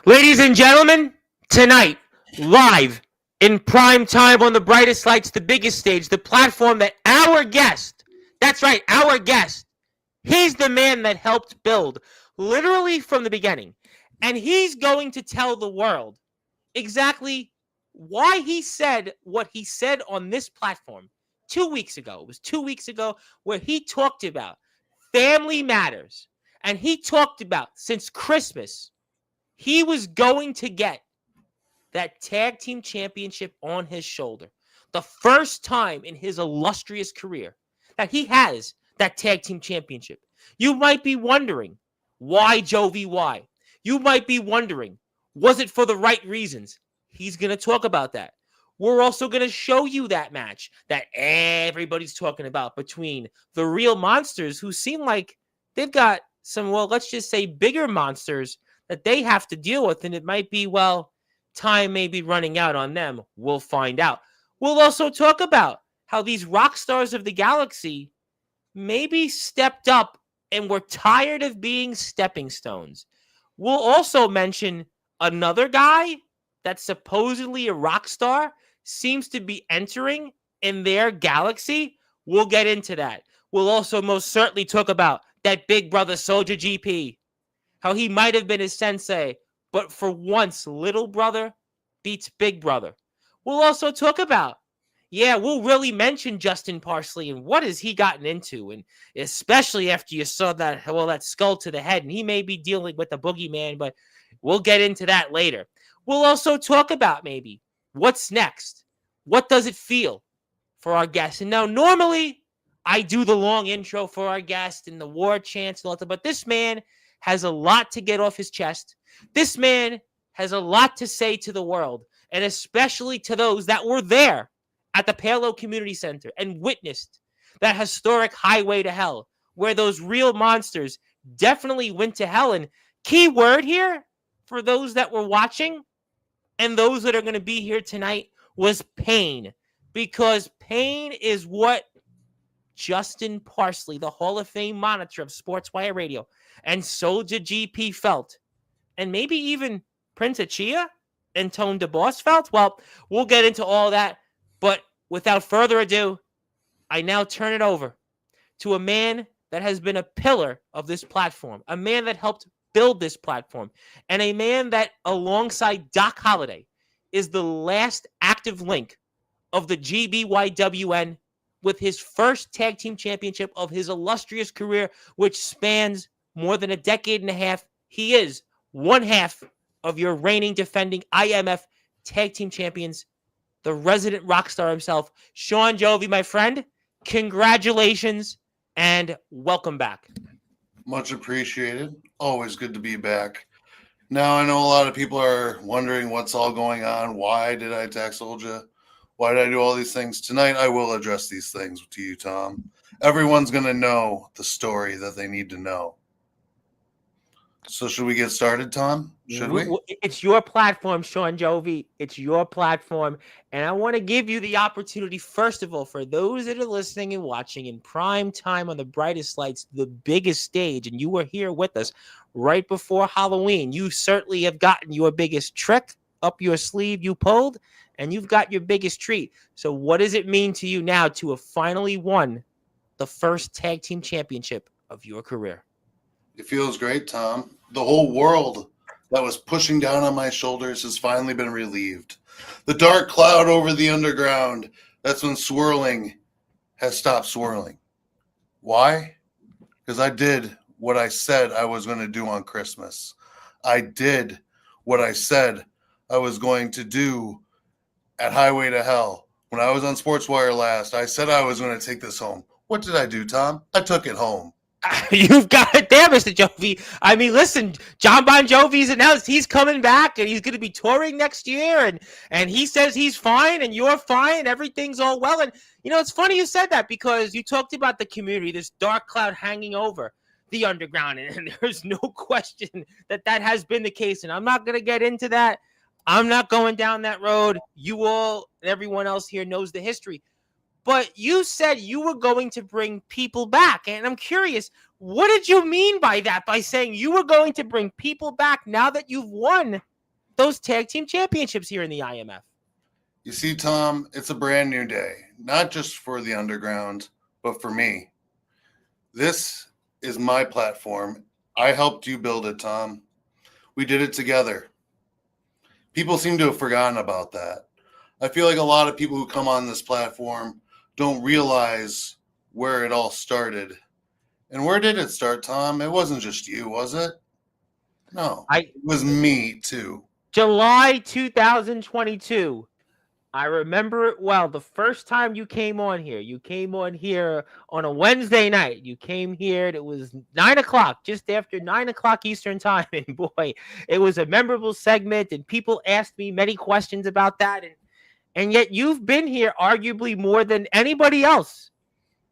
Ladies and gentlemen, tonight, live in prime time on the brightest lights, the biggest stage, the platform that our guest, that's right, our guest, he's the man that helped build literally from the beginning. And he's going to tell the world exactly why he said what he said on this platform 2 weeks ago. It was 2 weeks ago where he talked about family matters. And he talked about since Christmas he was going to get that tag team championship on his shoulder. The first time in his illustrious career that he has that tag team championship. You might be wondering, why Jovi? Why? You might be wondering, was it for the right reasons? He's going to talk about that. We're also going to show you that match that everybody's talking about between the real monsters who seem like they've got some, well, let's just say bigger monsters that they have to deal with. And it might be, well, time may be running out on them. We'll find out. We'll also talk about how these rock stars of the galaxy maybe stepped up and were tired of being stepping stones. We'll also mention another guy that's supposedly a rock star seems to be entering in their galaxy. We'll get into that. We'll also most certainly talk about that Big Brother Soldier GP, how he might have been his sensei, but for once, little brother beats big brother. We'll also talk about, we'll really mention Justin Parsley and what has he gotten into, and especially after you saw that skull to the head, and he may be dealing with the boogeyman, but we'll get into that later. We'll also talk about maybe what's next. What does it feel for our guest? And now, normally, I do the long intro for our guest and the war chants and all that, but this man has a lot to get off his chest. This man has a lot to say to the world, and especially to those that were there at the Palo Community Center and witnessed that historic highway to hell, where those real monsters definitely went to hell. And key word here for those that were watching and those that are going to be here tonight was pain, because pain is what Justin Parsley, the Hall of Fame monitor of Sportswire Radio, and Soldier GP felt, and maybe even Prince Achia and Tone DeBoss felt. Well, we'll get into all that, but without further ado, I now turn it over to a man that has been a pillar of this platform, a man that helped build this platform, and a man that, alongside Doc Holliday, is the last active link of the GBYWN with his first tag team championship of his illustrious career, which spans more than a decade and a half. He is one half of your reigning defending IMF tag team champions, the resident rock star himself, Shawn Jovi, my friend. Congratulations and welcome back. Much appreciated. Always good to be back. Now, I know a lot of people are wondering what's all going on. Why did I attack Soldier? Why did I do all these things? Tonight, I will address these things to you, Tom. Everyone's going to know the story that they need to know. So should we get started, Tom? Should we? It's your platform, Shawn Jovi. It's your platform. And I want to give you the opportunity, first of all, for those that are listening and watching in prime time on the brightest lights, the biggest stage, and you were here with us right before Halloween. You certainly have gotten your biggest trick up your sleeve you pulled, and you've got your biggest treat. So what does it mean to you now to have finally won the first tag team championship of your career? It feels great, Tom. The whole world that was pushing down on my shoulders has finally been relieved. The dark cloud over the underground that's been swirling has stopped swirling. Why? Because I did what I said I was going to do on Christmas. I did what I said I was going to do at Highway to Hell. When I was on Sportswire last, I said I was going to take this home. What did I do, Tom? I took it home. You've got it there, Mr. Jovi. I mean, listen, John Bon Jovi's announced he's coming back and he's going to be touring next year, and he says he's fine and you're fine. Everything's all well. And, you know, it's funny you said that because you talked about the community, this dark cloud hanging over the underground, and there's no question that that has been the case. And I'm not going to get into that. I'm not going down that road. You all and everyone else here knows the history. But you said you were going to bring people back. And I'm curious, what did you mean by that? By saying you were going to bring people back now that you've won those tag team championships here in the IMF. You see, Tom, it's a brand new day, not just for the underground, but for me. This is my platform. I helped you build it, Tom. We did it together. People seem to have forgotten about that. I feel like a lot of people who come on this platform don't realize where it all started. And where did it start, Tom? It wasn't just you, was it? No, it was me too. July 2022. I remember it well. The first time you came on here on a Wednesday night. You came here. It was 9 o'clock, just after 9 o'clock Eastern time. And boy, it was a memorable segment. And people asked me many questions about that. And yet you've been here arguably more than anybody else.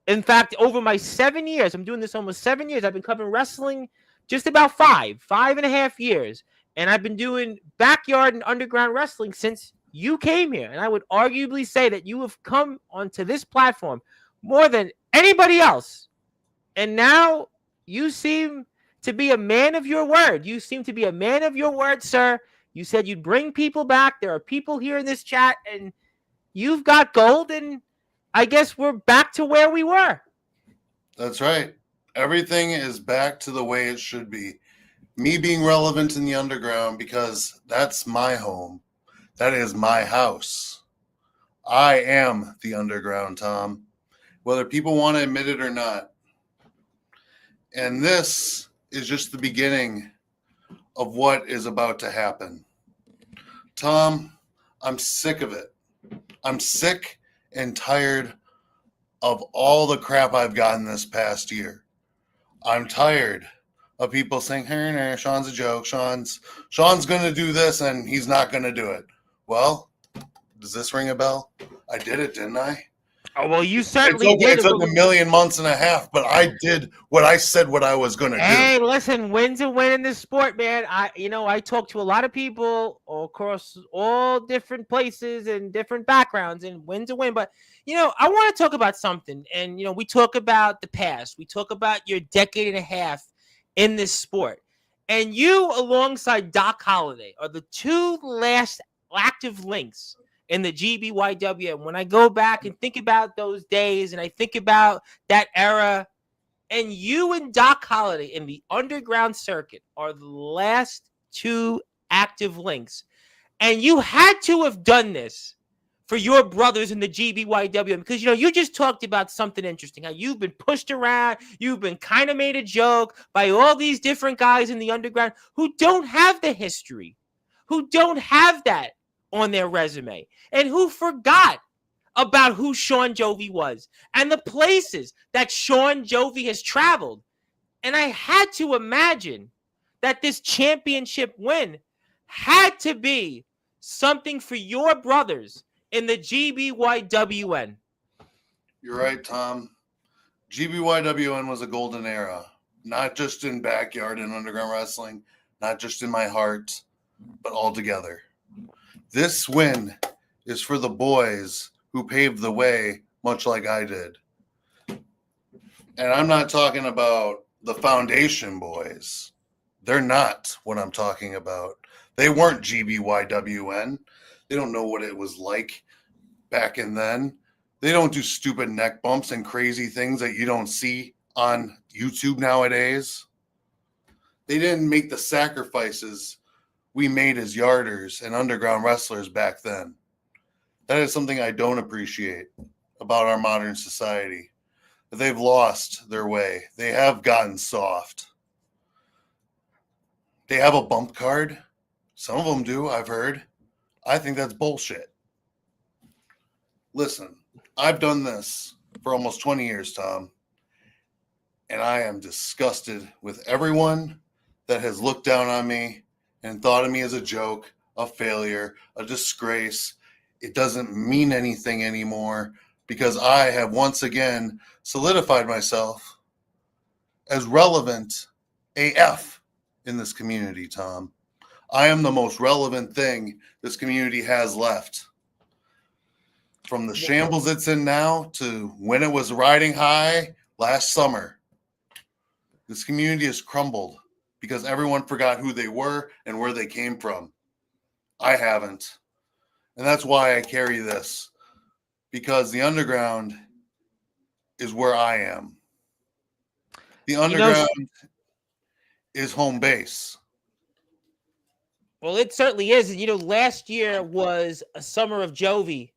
In fact, over my 7 years, I'm doing this almost 7 years. I've been covering wrestling just about 5.5 years. And I've been doing backyard and underground wrestling since you came here. And I would arguably say that you have come onto this platform more than anybody else. And now you seem to be a man of your word. You seem to be a man of your word, sir. You said you'd bring people back. There are people here in this chat, and you've got gold, and I guess we're back to where we were. That's right. Everything is back to the way it should be. Me being relevant in the underground because that's my home. That is my house. I am the underground, Tom, whether people want to admit it or not. And this is just the beginning of what is about to happen. Tom, I'm sick of it. I'm sick and tired of all the crap I've gotten this past year. I'm tired of people saying, hey, Shawn's a joke. Shawn's going to do this and he's not going to do it. Well, does this ring a bell? I did it, didn't I? Oh, well, you certainly did. It took a 1.5 months, but I did what I said what I was going to do. Hey, listen, win's a win in this sport, man. I talk to a lot of people across all different places and different backgrounds, and win's a win. But, I want to talk about something. And, we talk about the past. We talk about your decade and a half in this sport. And you, alongside Doc Holliday, are the two last active links in the GBYW. And when I go back and think about those days and I think about that era, and you and Doc Holliday in the underground circuit are the last two active links. And you had to have done this for your brothers in the GBYW because, you just talked about something interesting, how you've been pushed around, you've been kind of made a joke by all these different guys in the underground who don't have the history, who don't have that on their resume, and who forgot about who Shawn Jovi was and the places that Shawn Jovi has traveled. And I had to imagine that this championship win had to be something for your brothers in the GBYWN. You're right, Tom. GBYWN was a golden era, not just in backyard and underground wrestling, not just in my heart, but all together. This win is for the boys who paved the way, much like I did. And I'm not talking about the foundation boys. They're not what I'm talking about. They weren't GBYWN. They don't know what it was like back in then. They don't do stupid neck bumps and crazy things that you don't see on YouTube nowadays. They didn't make the sacrifices we made as yarders and underground wrestlers back then. That is something I don't appreciate about our modern society. They've lost their way. They have gotten soft. They have a bump card. Some of them do, I've heard. I think that's bullshit. Listen, I've done this for almost 20 years, Tom, and I am disgusted with everyone that has looked down on me and thought of me as a joke, a failure, a disgrace. It doesn't mean anything anymore because I have once again solidified myself as relevant AF in this community, Tom. I am the most relevant thing this community has left. From the shambles it's in now to when it was riding high last summer, this community has crumbled because everyone forgot who they were and where they came from. I haven't. And that's why I carry this. Because the underground is where I am. The underground is home base. Well, it certainly is. And, last year was a summer of Jovi.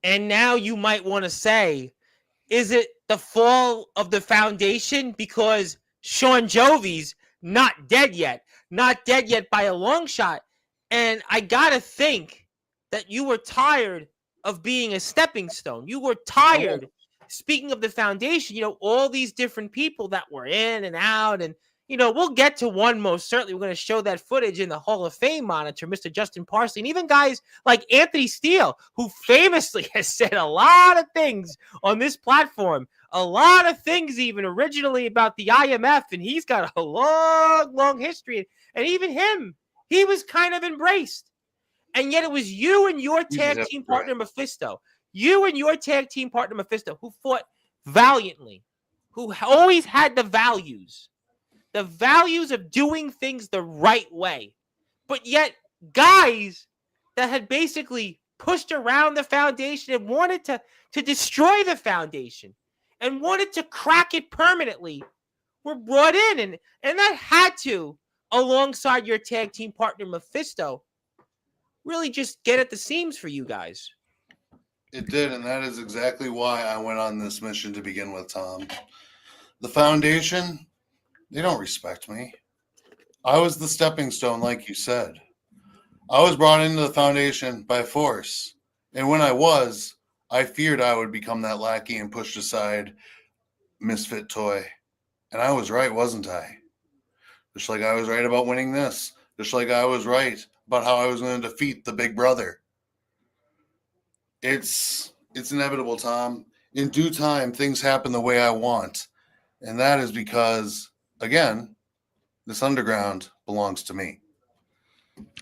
And now you might want to say, is it the fall of the foundation? Because Shawn Jovi's not dead yet. Not dead yet by a long shot. And I got to think that you were tired of being a stepping stone. You were tired. Speaking of the foundation, all these different people that were in and out. And, we'll get to one most certainly. We're going to show that footage in the Hall of Fame monitor, Mr. Justin Parsley, and even guys like Anthony Steele, who famously has said a lot of things on this platform, a lot of things even originally about the IMF, and he's got a long, long history. And even him, he was kind of embraced. And yet it was you and your tag team partner, Mephisto. You and your tag team partner, Mephisto, who fought valiantly, who always had the values of doing things the right way. But yet guys that had basically pushed around the foundation and wanted to destroy the foundation and wanted to crack it permanently were brought in. And that had to, alongside your tag team partner, Mephisto, really just get at the seams for you guys. It did, and that is exactly why I went on this mission to begin with, Tom. The foundation, they don't respect me. I was the stepping stone, like you said. I was brought into the foundation by force. And when I feared I would become that lackey and pushed aside misfit toy. And I was right, wasn't I? Just like I was right about winning this. Just like I was right about how I was going to defeat the big brother. It's inevitable, Tom. In due time, things happen the way I want. And that is because, again, this underground belongs to me.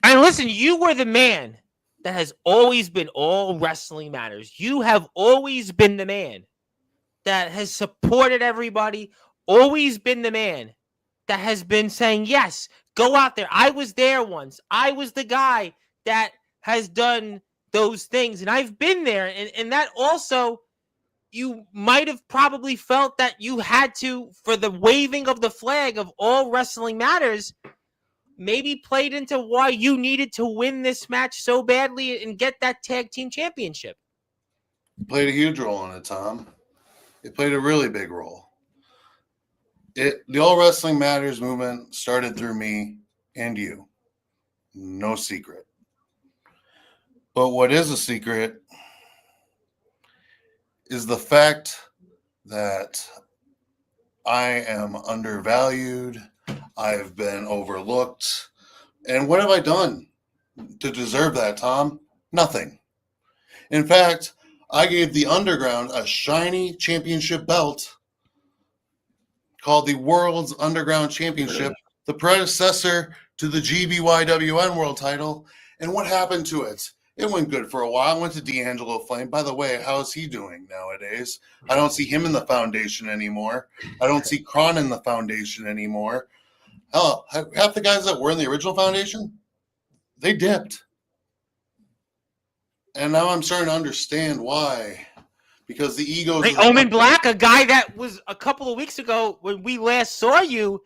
And listen, you were the man that has always been all wrestling matters. You have always been the man that has supported everybody, always been the man that has been saying, yes, go out there. I was there once. I was the guy that has done those things. And I've been there. And that also, you might have probably felt that you had to, for the waving of the flag of all wrestling matters, maybe played into why you needed to win this match so badly and get that tag team championship. It played a huge role in it, Tom. It played a really big role. The All Wrestling Matters movement started through me and you. No secret. But what is a secret is the fact that I am undervalued. I've been overlooked. And what have I done to deserve that, Tom? Nothing. In fact, I gave the Underground a shiny championship belt called the World's Underground Championship, the predecessor to the GBYWN World title. And what happened to it? It went good for a while. Went to D'Angelo Flame. By the way, how is he doing nowadays? I don't see him in the foundation anymore. I don't see Kron in the foundation anymore. Hell, half the guys that were in the original foundation, they dipped. And now I'm starting to understand why. Because the egos... Hey, Omen Black, a guy that was a couple of weeks ago when we last saw you,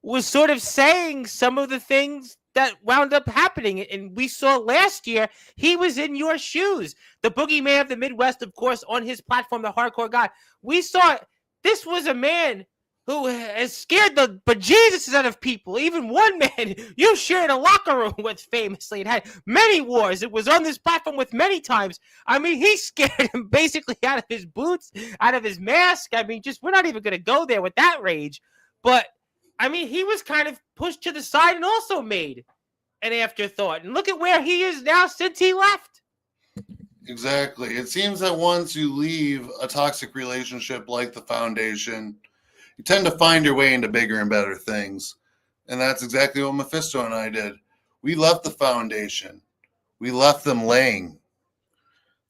was sort of saying some of the things that wound up happening. And we saw last year, he was in your shoes. The boogeyman of the Midwest, of course, on his platform, the Hardcore Guy. We saw this was a man who has scared the bejesus out of people. Even one man you shared a locker room with famously. It had many wars. It was on this platform with many times. I mean, he scared him basically out of his boots, out of his mask. I mean, we're not even going to go there with that rage. But, I mean, he was kind of pushed to the side and also made an afterthought. And look at where he is now since he left. Exactly. It seems that once you leave a toxic relationship like the foundation, you tend to find your way into bigger and better things. And that's exactly what Mephisto and I did. We left the foundation. We left them laying.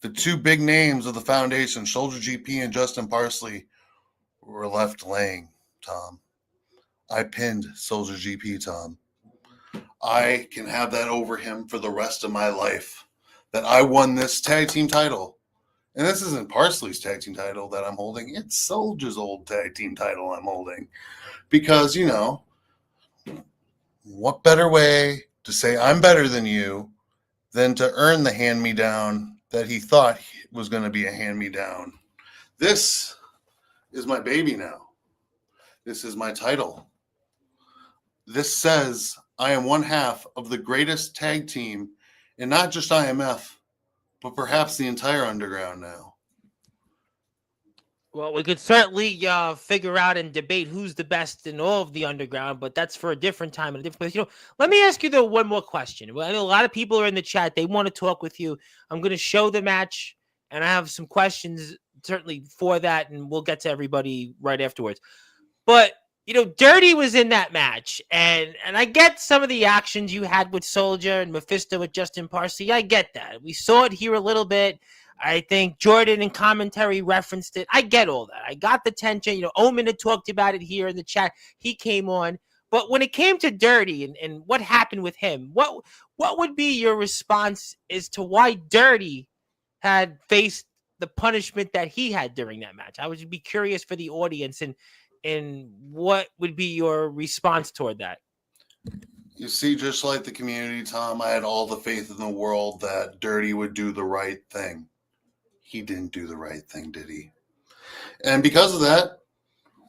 The two big names of the foundation, Soldier GP and Justin Parsley, were left laying, Tom. I pinned Soldier GP, Tom. I can have that over him for the rest of my life. That I won this tag team title. And this isn't Parsley's tag team title that I'm holding. It's Soldier's old tag team title I'm holding. Because, what better way to say I'm better than you than to earn the hand-me-down that he thought was going to be a hand-me-down. This is my baby now. This is my title. This says I am one half of the greatest tag team in not just IMF, but perhaps the entire underground now. Well, we could certainly figure out and debate who's the best in all of the underground, but that's for a different time and a different place. Let me ask you though one more question. Well, I know a lot of people are in the chat; they want to talk with you. I'm going to show the match, and I have some questions certainly for that, and we'll get to everybody right afterwards. But Dirty was in that match, and I get some of the actions you had with Soldier and Mephisto with Justin Parsley. I get that. We saw it here a little bit. I think Jordan in commentary referenced it. I get all that. I got the tension. Omen had talked about it here in the chat. He came on. But when it came to Dirty and what happened with him, what would be your response as to why Dirty had faced the punishment that he had during that match? I would be curious for the audience and what would be your response toward that? You see, just like the community, Tom, I had all the faith in the world that Dirty would do the right thing. He didn't do the right thing, did he? And because of that,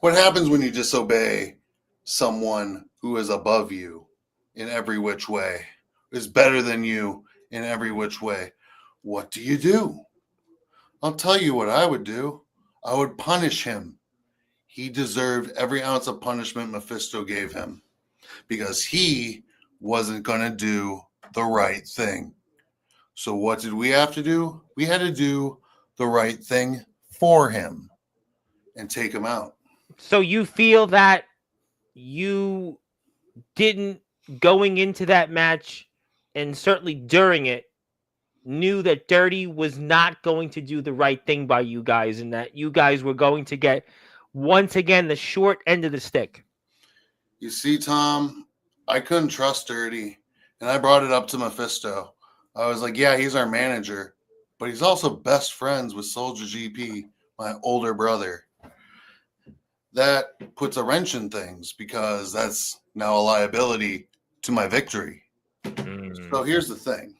what happens when you disobey someone who is above you in every which way, is better than you in every which way? What do? I'll tell you what I would do. I would punish him. He deserved every ounce of punishment Mephisto gave him because he wasn't going to do the right thing. So what did we have to do? We had to do the right thing for him and take him out. So you feel that you didn't, going into that match and certainly during it, knew that Dirty was not going to do the right thing by you guys and that you guys were going to get, once again, the short end of the stick? You see, Tom, I couldn't trust Dirty, and I brought it up to Mephisto. I was like, yeah, he's our manager, but he's also best friends with Soldier GP, my older brother. That puts a wrench in things because that's now a liability to my victory. So here's the thing.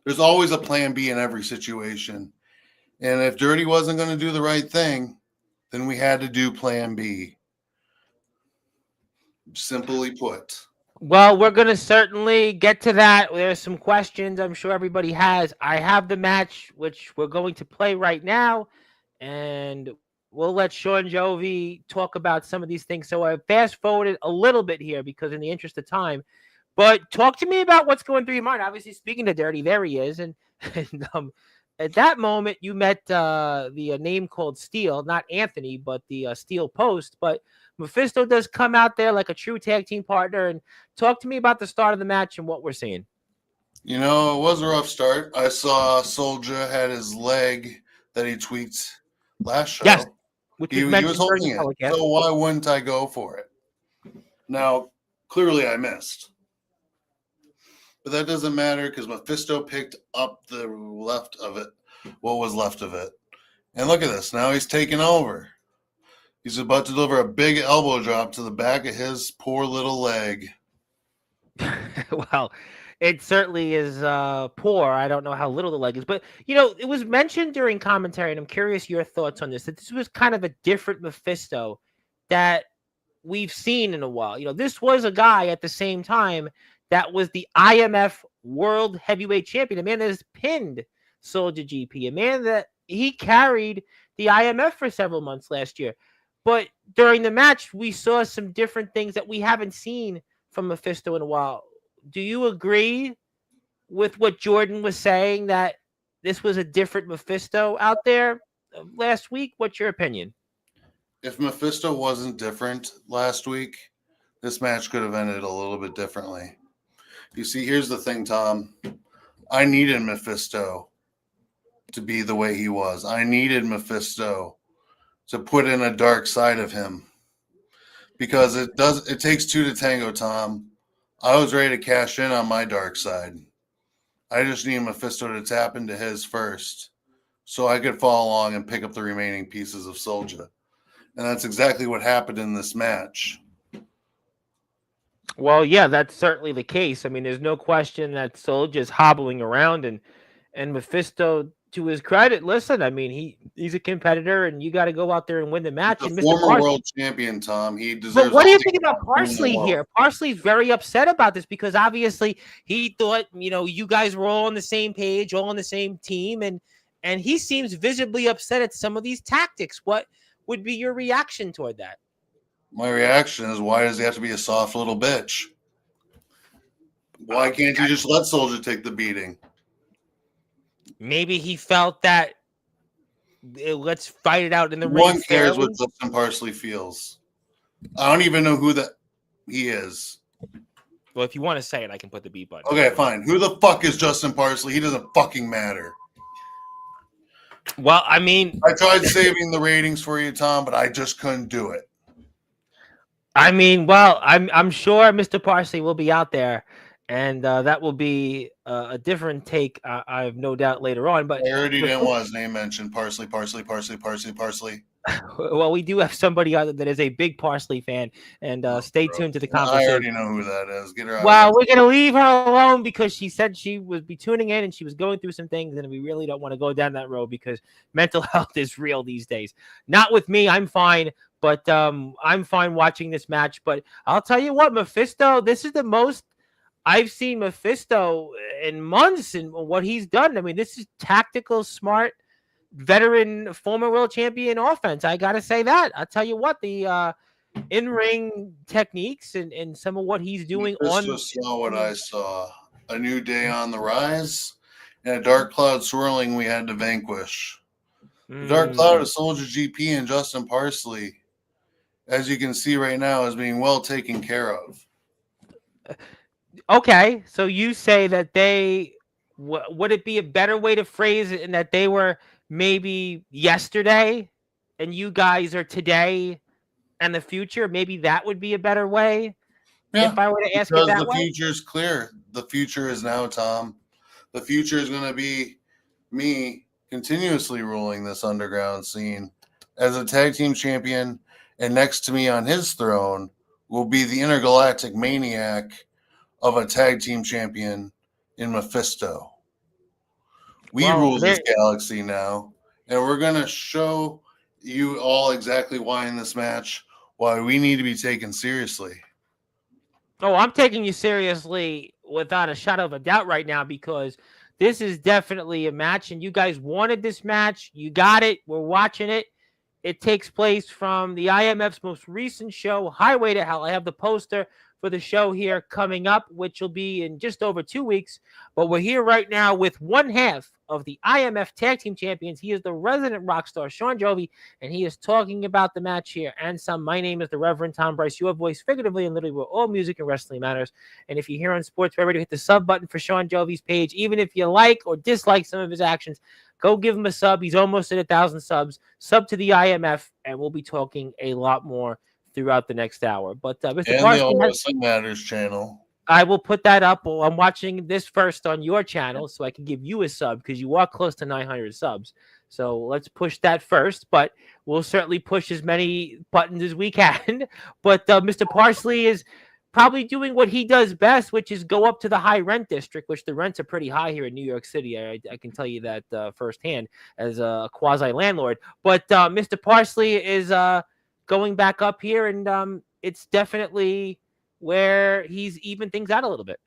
There's always a plan B in every situation. And if Dirty wasn't going to do the right thing, then we had to do plan B. Simply put. Well, we're going to certainly get to that. There's some questions I'm sure everybody has. I have the match, which we're going to play right now, and we'll let Shawn Jovi talk about some of these things. So I fast-forwarded a little bit here because in the interest of time. But talk to me about what's going through your mind. Obviously, speaking to Dirty, there he is. And at that moment, you met the name called Steel, not Anthony, but the Steel Post. But Mephisto does come out there like a true tag team partner. And talk to me about the start of the match and what we're seeing. It was a rough start. I saw Soldier had his leg that he tweaked last show. Yes, he was holding it. So why wouldn't I go for it? Now, clearly I missed. But that doesn't matter because Mephisto picked up the left of it, what was left of it. And look at this. Now he's taking over. He's about to deliver a big elbow drop to the back of his poor little leg. Well, it certainly is poor. I don't know how little the leg is. But, it was mentioned during commentary, and I'm curious your thoughts on this, that this was kind of a different Mephisto that we've seen in a while. This was a guy at the same time that was the IMF World Heavyweight Champion, a man that has pinned Soldier GP, a man that he carried the IMF for several months last year. But during the match, we saw some different things that we haven't seen from Mephisto in a while. Do you agree with what Jordan was saying, that this was a different Mephisto out there last week? What's your opinion? If Mephisto wasn't different last week, this match could have ended a little bit differently. You see, here's the thing, Tom. I needed Mephisto to be the way he was. I needed Mephisto to put in a dark side of him because it takes two to tango, Tom. I was ready to cash in on my dark side. I just need Mephisto to tap into his first so I could follow along and pick up the remaining pieces of Soldier. And that's exactly what happened in this match. Well, yeah, that's certainly the case. I mean, there's no question that Soldier's hobbling around, and Mephisto, to his credit, listen, I mean, he's a competitor, and you got to go out there and win the match. He's And a Mr. former Parsley, world champion, Tom. He but deserves what do all you the think about honor in the Parsley world. here? Parsley's very upset about this because obviously he thought, you guys were all on the same page, all on the same team, and he seems visibly upset at some of these tactics. What would be your reaction toward that? My reaction is, why does he have to be a soft little bitch? Why can't you just let Soldier take the beating? Maybe he felt that let's fight it out in the ring. One cares what Justin Parsley feels. I don't even know who he is. Well, if you want to say it, I can put the beat button. Okay, fine. Who the fuck is Justin Parsley? He doesn't fucking matter. Well, I mean, I tried saving the ratings for you, Tom, but I just couldn't do it. I mean, well, I'm sure Mr. Parsley will be out there, and that will be a different take. I have no doubt later on. But I already didn't want his name mentioned. Parsley. Well, we do have somebody out there that is a big Parsley fan, and stay tuned to the conversation. I already know who that is. Get her out. Well, we're gonna leave her alone because she said she would be tuning in and she was going through some things, and we really don't want to go down that road because mental health is real these days. Not with me, I'm fine, but I'm fine watching this match. But I'll tell you what, Mephisto, this is the most I've seen Mephisto in months and what he's done. I mean, this is tactical, smart, veteran, former world champion offense. I got to say that. I'll tell you what, the in-ring techniques and some of what he's doing saw what I saw. A new day on the rise and a dark cloud swirling we had to vanquish. The dark cloud of Soldier GP and Justin Parsley, as you can see right now, is being well taken care of. Okay, so you say that would it be a better way to phrase it in that they were maybe yesterday and you guys are today and the future? Maybe that would be a better way. Yeah, if I were to ask it that the way. future is clear. The future is now, Tom. The future is going to be me continuously ruling this underground scene as a tag team champion, and next to me on his throne will be the intergalactic maniac of a tag team champion in Mephisto. We rule this galaxy now, and we're going to show you all exactly why in this match, why we need to be taken seriously. Oh, I'm taking you seriously without a shadow of a doubt right now because this is definitely a match, and you guys wanted this match. You got it. We're watching it. It takes place from the IMF's most recent show, Highway to Hell. I have the poster for the show here coming up, which will be in just over 2 weeks. But we're here right now with one half of the IMF Tag Team Champions. He is the resident Rockstar, Shawn Jovi, and he is talking about the match here and some. My name is the Reverend Tom Bryce, your voice figuratively and literally where all music and wrestling matters. And if you're here on Sportswire Radio, hit the sub button for Shawn Jovi's page. Even if you like or dislike some of his actions, go give him a sub. He's almost at 1,000 subs. Sub to the IMF, and we'll be talking a lot more throughout the next hour. But Mr. Parsley, the All Wrestling Matters channel. I will put that up. I'm watching this first on your channel so I can give you a sub because you are close to 900 subs. So let's push that first, but we'll certainly push as many buttons as we can. But Mr. Parsley is probably doing what he does best, which is go up to the high rent district, which the rents are pretty high here in New York City. I can tell you that firsthand as a quasi landlord. But Mr. Parsley is going back up here, and it's definitely where he's even things out a little bit.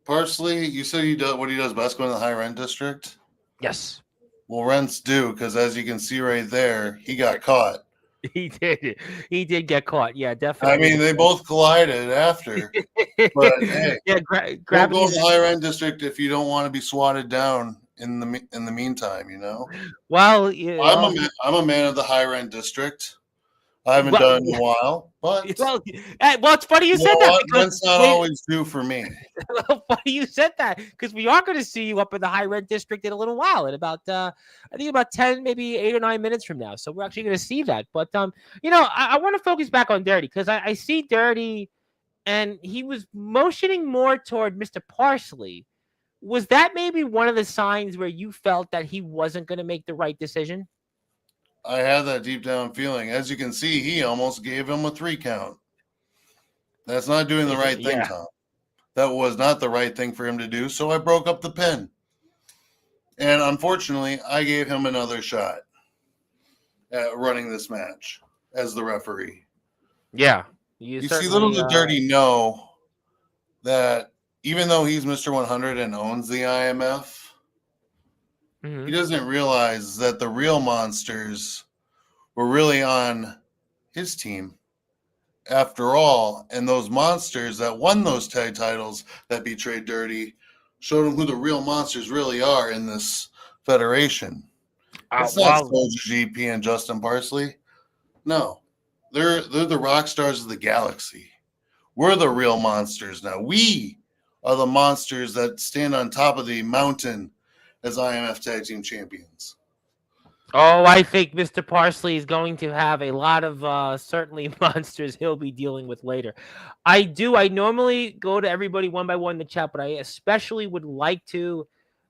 Parsley, you said he does what he does best, going to the high rent district? Yes. Well, rents do, because as you can see right there, he got caught. He did. He did get caught. Yeah, definitely. I mean, they both collided after. But hey, yeah, don't go to the high rent district if you don't want to be swatted down in the meantime, you know. Well, I'm a man of the high rent district. I haven't done it in a while, but well, it's funny you said that because rent's not always due for me. Funny you said that because we are going to see you up in the high rent district in a little while, in about I think about 10, maybe 8 or 9 minutes from now. So we're actually going to see that. But I want to focus back on Dirty because I see Dirty and he was motioning more toward Mr. Parsley. Was that maybe one of the signs where you felt that he wasn't going to make the right decision? I had that deep down feeling. As you can see, he almost gave him a 3 count. That's not doing the right thing, Yeah. Tom. That was not the right thing for him to do, so I broke up the pin. And unfortunately, I gave him another shot at running this match as the referee. Yeah. You see, little did Dirty know that even though he's Mr. 100 and owns the IMF, he doesn't realize that the real monsters were really on his team after all. And those monsters that won those tag titles that betrayed Dirty showed him who the real monsters really are in this federation. It's not Soldier GP and Justin Parsley. No, they're the rock stars of the galaxy. We're the real monsters now. We are the monsters that stand on top of the mountain as IMF Tag Team Champions. Oh, I think Mr. Parsley is going to have a lot of certainly monsters he'll be dealing with later. I normally go to everybody one by one in the chat, but I especially would like to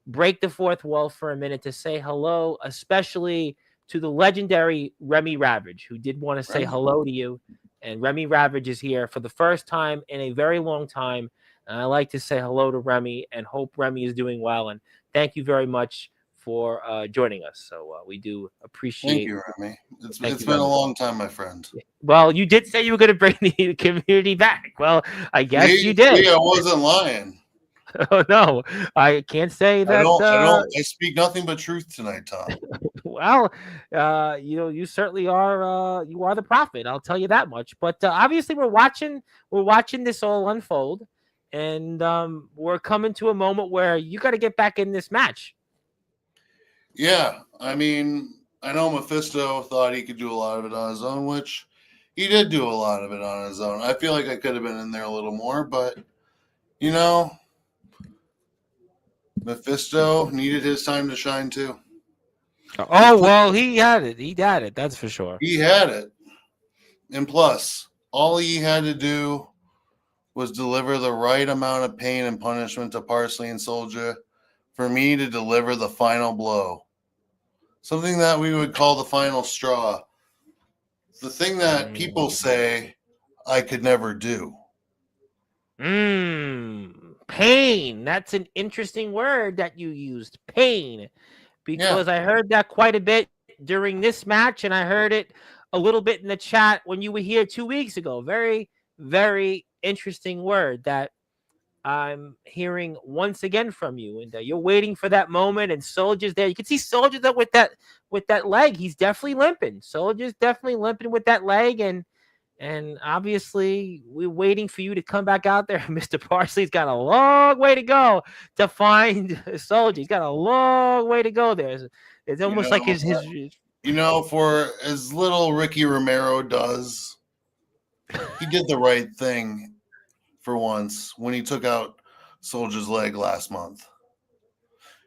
break the fourth wall for a minute to say hello, especially to the legendary Remy Ravage, who did want to say hello to you. And Remy Ravage is here for the first time in a very long time. And I like to say hello to Remy and hope Remy is doing well. And thank you very much for joining us. So we do appreciate. Thank you, Remy. It's been a long time, my friend. Well, you did say you were going to bring the community back. Well, I guess you did. Yeah, I wasn't lying. Oh no, I can't say that. I speak nothing but truth tonight, Tom. Well, you certainly are. You are the prophet. I'll tell you that much. But obviously, we're watching this all unfold, and we're coming to a moment where you got to get back in this match. Yeah, I mean, I know Mephisto thought he could do a lot of it on his own, which he did do a lot of it on his own. I feel like I could have been in there a little more, but Mephisto needed his time to shine too. Oh, well, he had it. He had it. That's for sure. He had it. And plus, all he had to do was deliver the right amount of pain and punishment to Parsley and Soldier for me to deliver the final blow. Something that we would call the final straw. The thing that people say I could never do. Pain. That's an interesting word that you used. Pain. Because I heard that quite a bit during this match, and I heard it a little bit in the chat when you were here 2 weeks ago. Very, very interesting word that I'm hearing once again from you, and you're waiting for that moment. And Soldier's there. You can see Soldier there with that leg. He's definitely limping. Soldier's definitely limping with that leg, and obviously we're waiting for you to come back out there. Mr. Parsley's got a long way to go to find Soldier. He's got a long way to go there. It's almost like his. For as little Ricky Romero does, he did the right thing. For once, when he took out Soldier's leg last month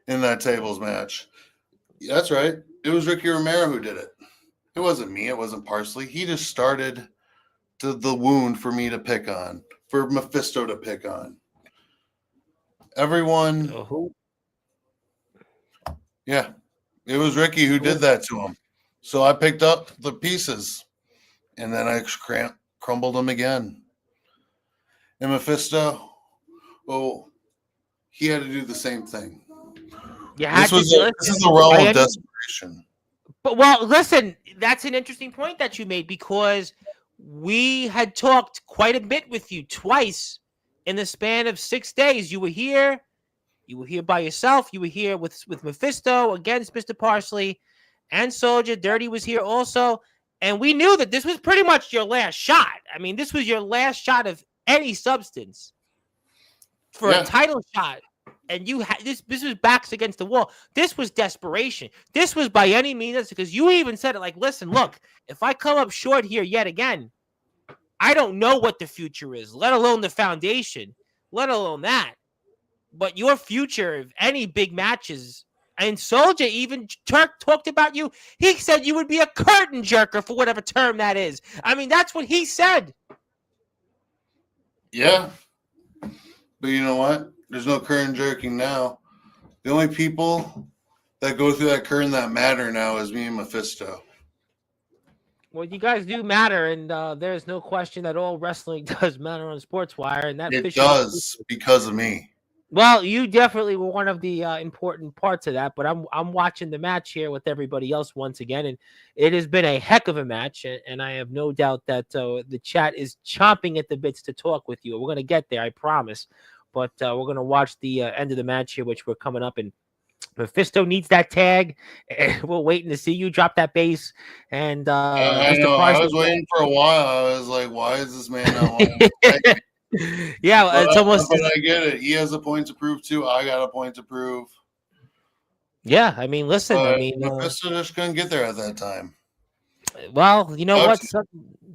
in that tables match. That's right. It was Ricky Romero who did it. It wasn't me. It wasn't Parsley. He just started the wound for me to pick on, for Mephisto to pick on. Everyone. Yeah, it was Ricky who did that to him. So I picked up the pieces, and then I crumbled them again. And Mephisto, he had to do the same thing. This is a realm of desperation. But, well, listen, that's an interesting point that you made, because we had talked quite a bit with you twice in the span of 6 days. You were here by yourself. You were here with Mephisto against Mr. Parsley and Soldier. Dirty was here also. And we knew that this was pretty much your last shot. I mean, this was your last shot of any substance for a title shot, and you had this was backs against the wall. This was desperation. This was by any means, because you even said it like, listen, look, if I come up short here yet again, I don't know what the future is, let alone the foundation, let alone that. But your future of any big matches, and Soldier even talked about you. He said you would be a curtain jerker, for whatever term that is. I mean, that's what he said. Yeah, but you know what? There's no current jerking now. The only people that go through that current that matter now is me and Mephisto. Well, you guys do matter, and there's no question that all wrestling does matter on Sportswire, and that It fishing. does because of me. Well, you definitely were one of the important parts of that, but I'm watching the match here with everybody else once again, and it has been a heck of a match, and I have no doubt that the chat is chomping at the bits to talk with you. We're gonna get there, I promise, but we're gonna watch the end of the match here, which we're coming up, and Mephisto needs that tag, and we're waiting to see you drop that base, and I Mr. know. I was Parsons. waiting for a while. I was like, why is this man not wanting to tag me? Yeah, it's almost. But I get it. He has a point to prove too. I got a point to prove. Yeah, I mean, listen, But I mean, Mephisto just couldn't get there at that time. well, you know what? Sucks.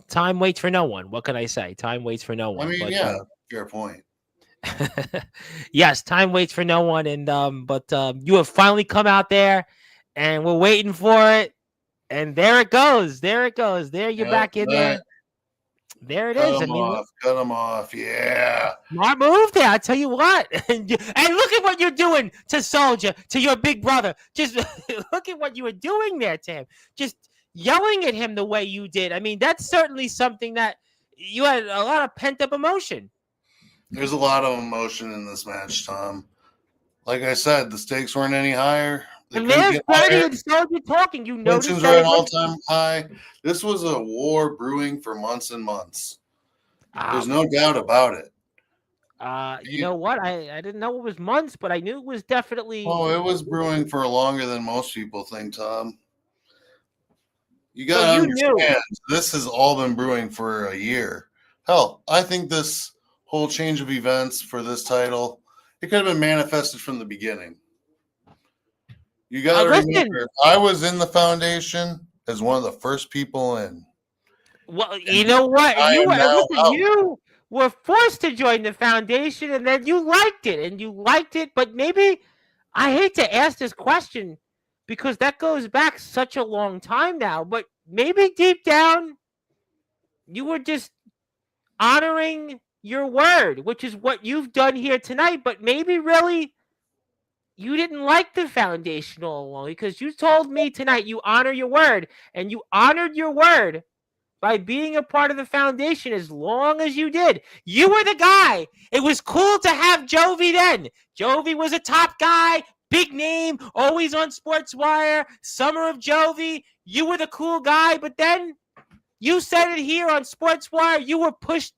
Time waits for no one. What can I say? Time waits for no I one. mean, But yeah, fair point. yes, time waits for no one. And but you have finally come out there, and we're waiting for it. And there it goes. There it goes. There you're back in there. There it Cut is. I him mean, off. Cut him off. Yeah. smart move there. I tell you what. And look at what you're doing to Soldier, to your big brother. Just look at what you were doing there to him. Just yelling at him the way you did. I mean, that's certainly something that you had a lot of pent up emotion. There's a lot of emotion in this match, Tom. Like I said, the stakes weren't any higher. They And couldn't there's get Brady higher. and Soldier talking. You noticed Tensions that were it an was. all-time high. This was a war brewing for months and months. There's no doubt about it. You know what? I didn't know it was months, but I knew it was definitely. Oh, it was brewing for longer than most people think, Tom. You So got to you knew. understand, this has all been brewing for a year. Hell, I think this whole change of events for this title, it could have been manifested from the beginning. You got to Listen. remember, I was in the foundation as one of the first people in. Well, you know what? I am now out. You were forced to join the foundation, and then you liked it, but maybe I hate to ask this question because that goes back such a long time now, but maybe deep down you were just honoring your word, which is what you've done here tonight, but maybe really you didn't like the foundation all along because you told me tonight you honor your word, and you honored your word by being a part of the foundation as long as you did. You were the guy. It was cool to have Jovi then. Jovi was a top guy, big name, always on Sportswire, Summer of Jovi. You were the cool guy, but then you said it here on Sportswire. You were pushed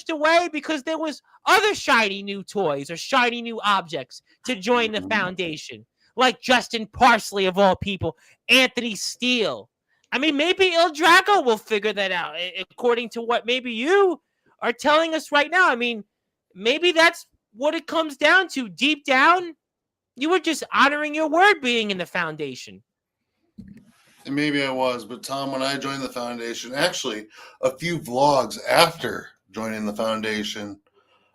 away because there was other shiny new toys or shiny new objects to join the foundation, like Justin Parsley of all people, Anthony Steele. I mean, maybe Il Drago will figure that out, according to what maybe you are telling us right now. I mean, maybe that's what it comes down to. Deep down, you were just honoring your word being in the foundation. And maybe I was, but Tom, when I joined the foundation, actually, a few vlogs after joining the foundation,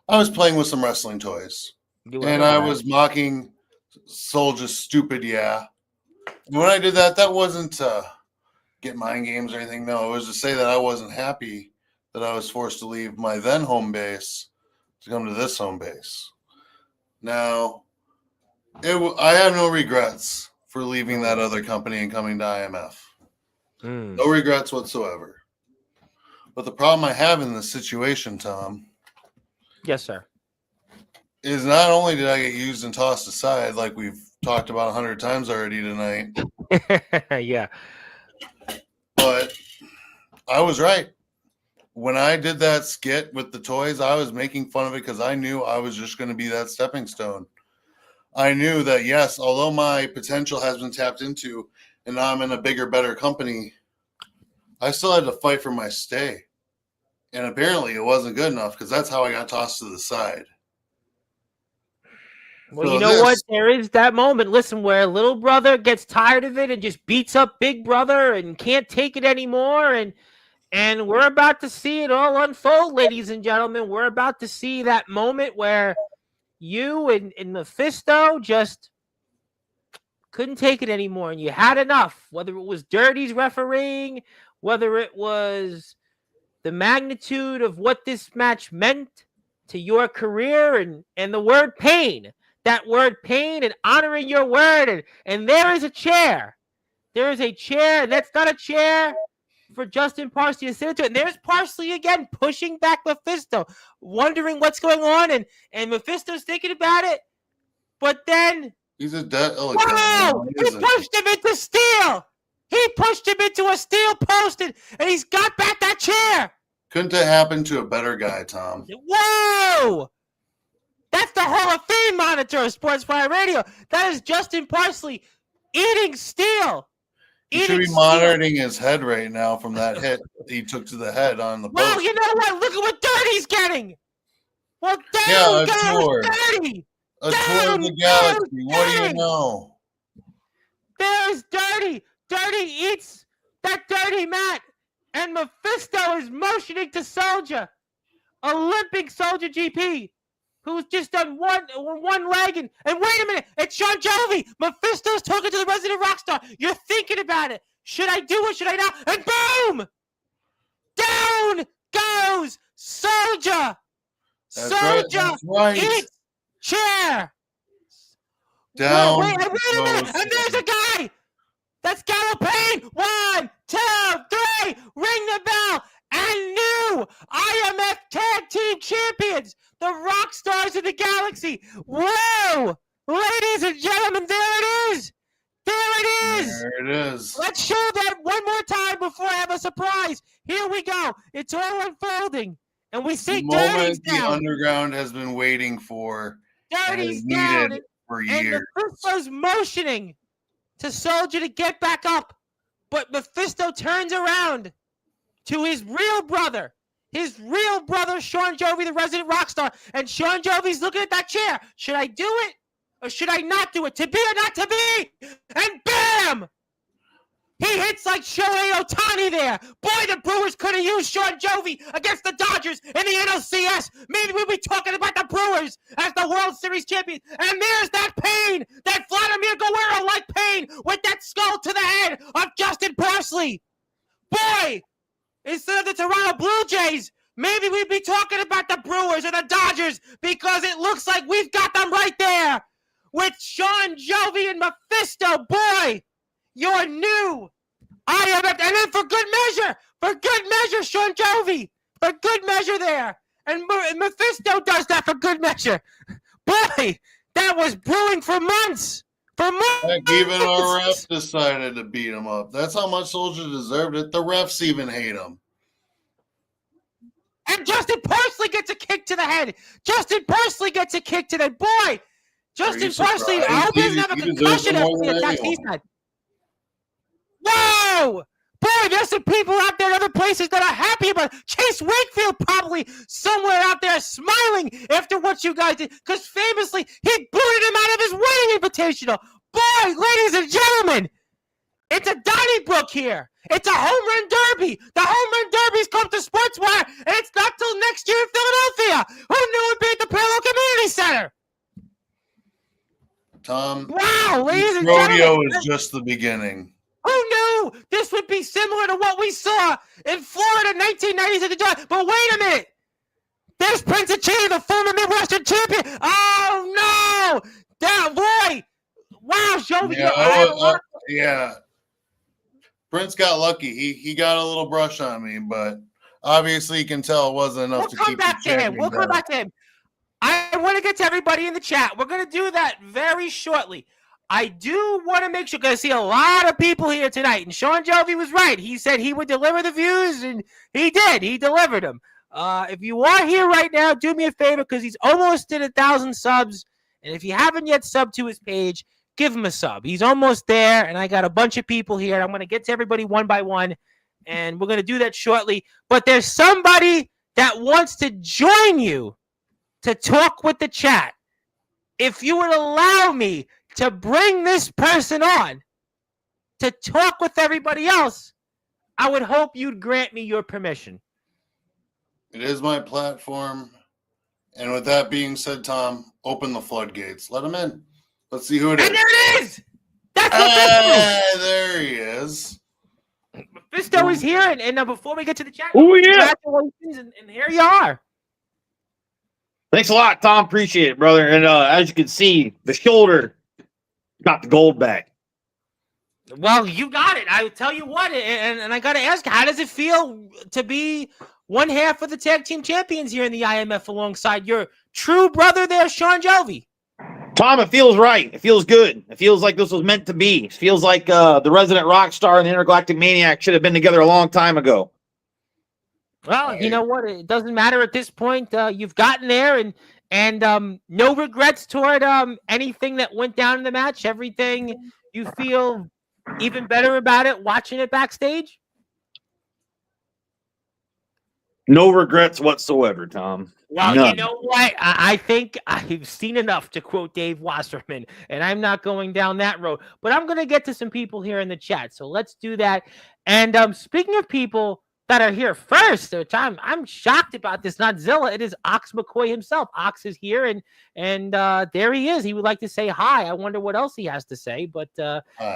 I was playing with some wrestling toys. And I was mocking Soldier's stupid yeah. And when I did that, that wasn't get mind games or anything. No, it was to say that I wasn't happy that I was forced to leave my then home base to come to this home base. Now, I have no regrets for leaving that other company and coming to IMF. No regrets whatsoever. But the problem I have in this situation, Tom. Yes, sir. Is not only did I get used and tossed aside like we've talked about 100 times already tonight. Yeah. But I was right. When I did that skit with the toys, I was making fun of it because I knew I was just going to be that stepping stone. I knew that, yes, although my potential has been tapped into and now I'm in a bigger, better company, I still had to fight for my stay. And apparently it wasn't good enough because that's how I got tossed to the side. Well, so you know what? There is that moment, listen, where little brother gets tired of it and just beats up big brother and can't take it anymore. And we're about to see it all unfold, ladies and gentlemen. We're about to see that moment where you and Mephisto just couldn't take it anymore. And you had enough, whether it was Dirty's refereeing, whether it was the magnitude of what this match meant to your career and the word pain. That word pain and honoring your word. And there is a chair. There is a chair, and that's not a chair for Justin Parsley to sit into. And there's Parsley again pushing back Mephisto, wondering what's going on, and Mephisto's thinking about it. But then, He's a wow! He pushed him into steel. He pushed him into a steel post, and he's got back that chair. Couldn't have happened to a better guy, Tom. Whoa! That's the Hall of Fame monitor of Sportswire Radio. That is Justin Parsley eating steel. He should be monitoring his head right now from that hit he took to the head on the post. Well, you know what? Look at what dirt he's getting. Well, down goes Dirty. A tour of the galaxy. What do you know? There's Dirty. Dirty eats that dirty mat. And Mephisto is motioning to Soldier. Olympic Soldier GP. Who's just done one leg. And wait a minute. It's Shawn Jovi. Mephisto's talking to the resident Rockstar. You're thinking about it. Should I do it? Should I not? And boom! Down goes Soldier. Soldier eats chair. Down. Wait a minute. And there's a guy. That's Gallopane. 1, 2, 3. Ring the bell. And new IMF Tag Team Champions, the Rockstars of the Galaxy. Whoa! Ladies and gentlemen, there it is. There it is. There it is. Let's show that one more time before I have a surprise. Here we go. It's all unfolding. And we see Dirty's down. The Underground has been waiting for. Dirty's down. For years. And Mephisto's motioning to Soldier to get back up. But Mephisto turns around to his real brother, Shawn Jovi, the resident Rockstar. And Shawn Jovi's looking at that chair. Should I do it or should I not do it? To be or not to be? And bam! He hits like Shohei Ohtani there. Boy, the Brewers could have used Shawn Jovi against the Dodgers in the NLCS. Maybe we'll be talking about the Brewers as the World Series champions. And there's that pain, that Vladimir Guerrero-like pain with that skull to the head of Justin Parsley. Boy, instead of the Toronto Blue Jays, maybe we'd be talking about the Brewers or the Dodgers because it looks like we've got them right there with Shawn Jovi and Mephisto. Boy, your new IMF. And then for good measure, Shawn Jovi, for good measure there. And Mephisto does that for good measure. Boy, that was brewing for months. Heck, even our refs decided to beat him up. That's how much Soldier deserved it. The refs even hate him. And Justin Parsley gets a kick to the head. Justin Parsley gets a kick to the boy. Justin Parsley, I hope he doesn't have a concussion after the attack he's had. Whoa! Boy, there's some people out there in other places that are happy about it. Chase Wakefield probably somewhere out there smiling after what you guys did. Because famously, he booted him out of his wedding invitational. Boy, ladies and gentlemen, it's a Donnybrook here. It's a home run derby. The home run derby's come to Sportswire, and it's not till next year in Philadelphia. Who knew it'd be at the Palo Community Center? Tom, wow, ladies and gentlemen. Rodeo is just the beginning. Who knew this would be similar to what we saw in Florida in 1990s at the draft? But wait a minute. There's Prince Achille, the former Midwestern champion. Oh, no. Down, boy. Wow, Jovi. Yeah. Prince got lucky. He got a little brush on me, but obviously you can tell it wasn't enough to keep him. We'll come back to him. I want to get to everybody in the chat. We're going to do that very shortly. I do want to make sure, because I see a lot of people here tonight, and Shawn Jovi was right. He said he would deliver the views, and he did. He delivered them. If you are here right now, do me a favor, because he's almost at 1,000 subs, and if you haven't yet subbed to his page, give him a sub. He's almost there, and I got a bunch of people here. I'm going to get to everybody one by one, and we're going to do that shortly. But there's somebody that wants to join you to talk with the chat. If you would allow me to bring this person on to talk with everybody else, I would hope you'd grant me your permission. It is my platform. And with that being said, Tom, open the floodgates. Let him in. Let's see who it is. And there it is! That's Mephisto! There he is. Mephisto is here, and before we get to the chat, Oh, yeah. congratulations, and here you are. Thanks a lot, Tom. Appreciate it, brother. And as you can see, the shoulder got the gold back. Well, you got it. I tell you what, and I got to ask, how does it feel to be one half of the tag team champions here in the IMF alongside your true brother there, Shawn Jovi? Tom, it feels right. It feels good. It feels like this was meant to be. It feels like the resident Rockstar and the Intergalactic Maniac should have been together a long time ago. Well, you know what? It doesn't matter at this point. You've gotten there, and no regrets toward anything that went down in the match. Everything you feel even better about it watching it backstage? No regrets whatsoever, Tom. Well, None. You know what? I think I've seen enough, to quote Dave Wasserman, and I'm not going down that road. But I'm going to get to some people here in the chat, so let's do that. And speaking of people that are here first, which I'm shocked about this, not Zilla, it is Ox McCoy himself. Ox is here, and there he is. He would like to say hi. I wonder what else he has to say, but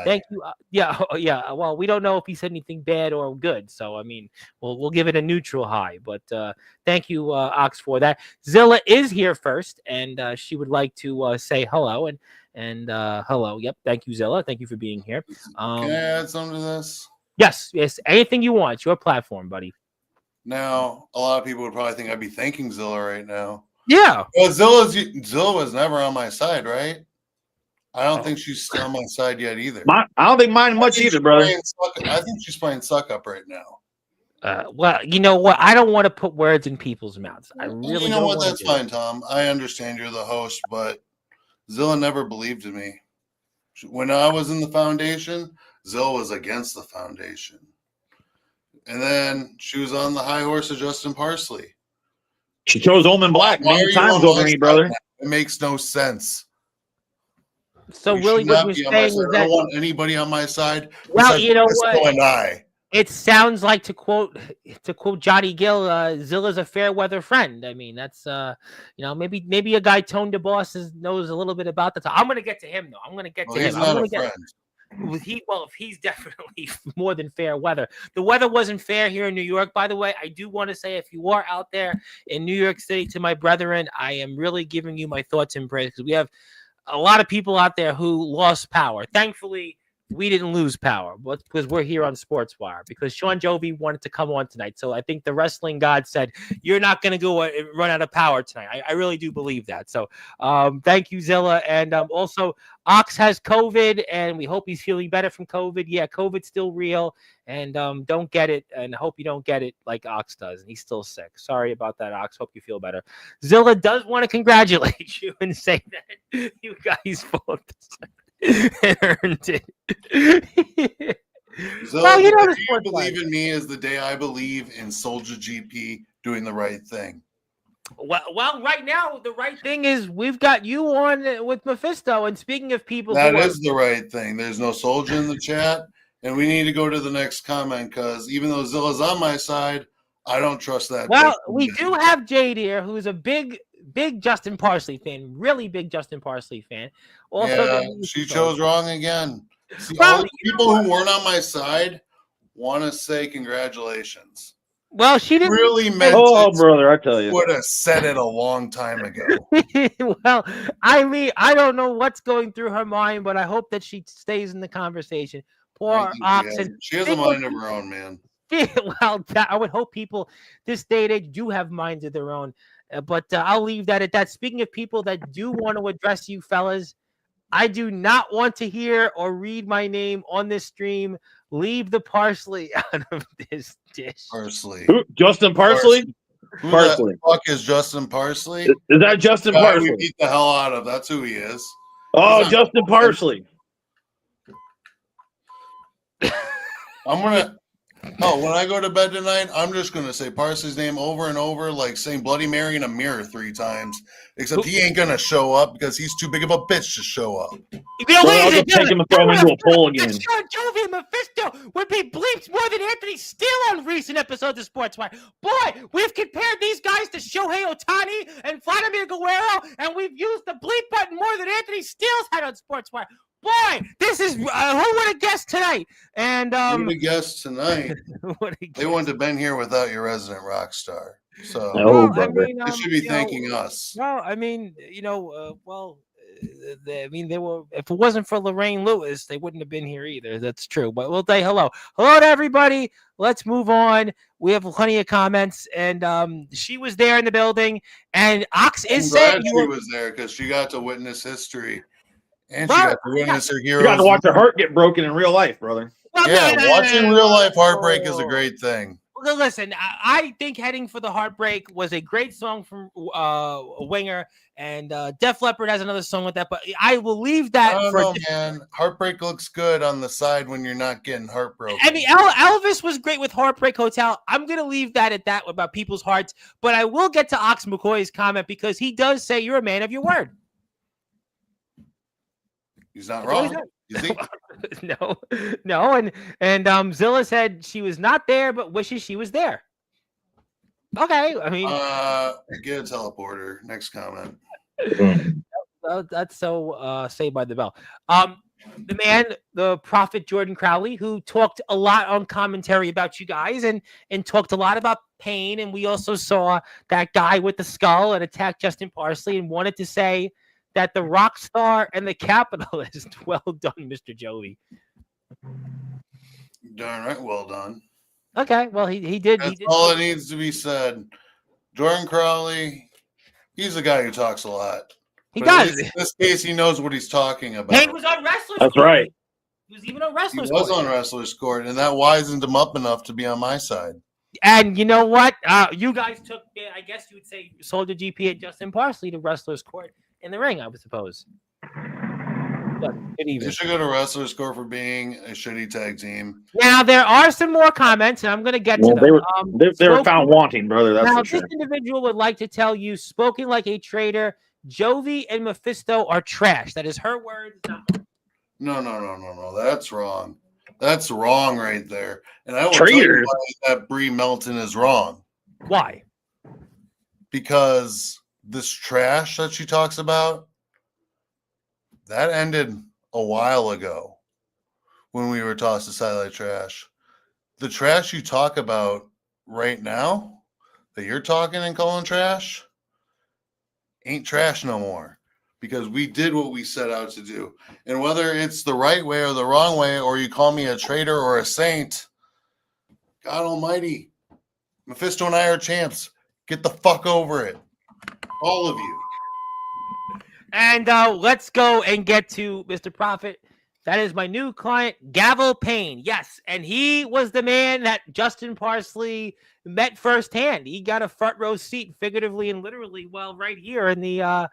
thank you. Yeah. Well, we don't know if he said anything bad or good, so I mean, we'll give it a neutral hi. But thank you, Ox, for that. Zilla is here first, and she would like to say hello and hello. Yep. Thank you, Zilla. Thank you for being here. Can I add something to this? Yes. Anything you want. It's your platform, buddy. Now, a lot of people would probably think I'd be thanking Zilla right now. Yeah. Well, Zilla was never on my side, right? I don't think she's still on my side yet either. I don't think mine much either, brother. I think she's playing suck up right now. Well, you know what? I don't want to put words in people's mouths. I really You know don't what? want That's to fine, Tom. I understand you're the host, but Zilla never believed in me. When I was in the foundation, Zilla was against the foundation. And then she was on the high horse of Justin Parsley. She chose Omen Black many times over me, brother. It makes no sense. So really what you're saying is that I don't want anybody on my side. Well, you know what? And I. It sounds like, to quote Johnny Gill, Zilla's a fair weather friend. I mean, that's maybe a guy Tone DeBoss knows a little bit about that. I'm going to get to him though. I'm going to get to him. He's not a friend. If he's definitely more than fair weather. The weather wasn't fair here in New York, by the way. I do want to say, if you are out there in New York City, to my brethren, I am really giving you my thoughts and prayers, because we have a lot of people out there who lost power. Thankfully, we didn't lose power, but because we're here on Sportswire, because Shawn Jovi wanted to come on tonight. So I think the wrestling god said, you're not going to go run out of power tonight. I really do believe that. So thank you, Zilla. And also, Ox has COVID, and we hope he's feeling better from COVID. Yeah, COVID's still real, and don't get it, and hope you don't get it like Ox does, and he's still sick. Sorry about that, Ox. Hope you feel better. Zilla does want to congratulate you and say that you guys fought and earned it. Zilla, well, you know, the day you believe in me is the day I believe in Soldier GP doing the right thing. Well, right now, the right thing is we've got you on with Mephisto. And speaking of people, that is the right thing. There's no Soldier in the chat, and we need to go to the next comment, because even though Zilla's on my side, I don't trust that. Well, we do have Jade here, who's a big Justin Parsley fan, really big Justin Parsley fan. Also, yeah, she chose wrong again. See, all the people who weren't on my side want to say congratulations. Well, she didn't really meant it. Brother, I tell you, would have said it a long time ago. Well, I mean, I don't know what's going through her mind, but I hope that she stays in the conversation. Poor Oxen. She has a mind of her own, man. Well, I would hope people this day and age do have minds of their own. But I'll leave that at that. Speaking of people that do want to address you, fellas, I do not want to hear or read my name on this stream. Leave the parsley out of this dish. Parsley. Who, Justin Parsley? Who the fuck is Justin Parsley? Is that Justin Parsley? We beat the hell out of. That's who he is. Oh, Justin Parsley. When I go to bed tonight, I'm just going to say Parsley's name over and over, like saying Bloody Mary in a mirror 3 times. Except he ain't going to show up because he's too big of a bitch to show up. I'll just take him and throw him into a poll again. Jovi and Mephisto would be bleeped more than Anthony Steele on recent episodes of Sportswire. Boy, we've compared these guys to Shohei Ohtani and Vladimir Guerrero, and we've used the bleep button more than Anthony Steele's had on Sportswire. boy, this is who would have guessed tonight? And Who would have guessed tonight? would've They guessed? wouldn't have been here without your resident rock star. So No. Well, I brother. mean, they should be you know, thanking us. well, I mean, I mean, they were. If it wasn't for Lorraine Lewis, they wouldn't have been here either. That's true. But we'll say hello to everybody. Let's move on. We have plenty of comments, and she was there in the building, and Ox I'm is saying glad she was there because she got to witness history, and she Well, got to witness her You got heroes. to watch her heart get broken in real life, brother. Well, Yeah, no, watching no, real life heartbreak is a no. great thing. Well, listen, I think "Heading for the Heartbreak" was a great song from Winger, and Def Leppard has another song with that. But I will leave that I don't for. know, man. Heartbreak looks good on the side when you're not getting heartbroken. I mean, Elvis was great with Heartbreak Hotel. I'm going to leave that at that about people's hearts. But I will get to Ox McCoy's comment because he does say you're a man of your word. He's not That's all he wrong. said. You think? No, and Zilla said she was not there, but wishes she was there. Okay, I mean, Get a teleporter. Next comment. that's so Saved by the Bell. The man, the prophet Jordan Crowley, who talked a lot on commentary about you guys and talked a lot about pain, and we also saw that guy with the skull and attacked Justin Parsley and wanted to say that the Rockstar and the capitalist. Well done, Mr. Jovi. Darn right, well done. Okay, well he did. That's He did. all that needs to be said. Jordan Crowley, he's a guy who talks a lot. He But at does. least in this case, he knows what he's talking about. He was on Wrestlers That's Court. right. He was even on He Wrestlers was Court. on Wrestlers Court, and that wisened him up enough to be on my side. And you know what? You guys took, I guess you would say, sold the GP at Justin Parsley to Wrestlers Court in the ring, I would suppose. But good They evening. should go to Wrestlers Court for being a shitty tag team. Now, there are some more comments, and I'm going to get to Well, them. they were found wanting, brother. That's Now, for this sure. individual would like to tell you, spoken like a traitor, Jovi and Mephisto are trash. That is her words. No. That's wrong. That's wrong right there. And I will Traitors. tell you why that Brie Melton is wrong. Why? Because this trash that she talks about, that ended a while ago when we were tossed aside like trash. The trash you talk about right now, that you're talking and calling trash, ain't trash no more. Because we did what we set out to do. And whether it's the right way or the wrong way, or you call me a traitor or a saint, God almighty, Mephisto and I are champs. Get the fuck over it. All of you. And let's go and get to Mr. Prophet. That is my new client, Gavel Payne. Yes, and he was the man that Justin Parsley met firsthand. He got a front row seat, figuratively and literally, well, right here in the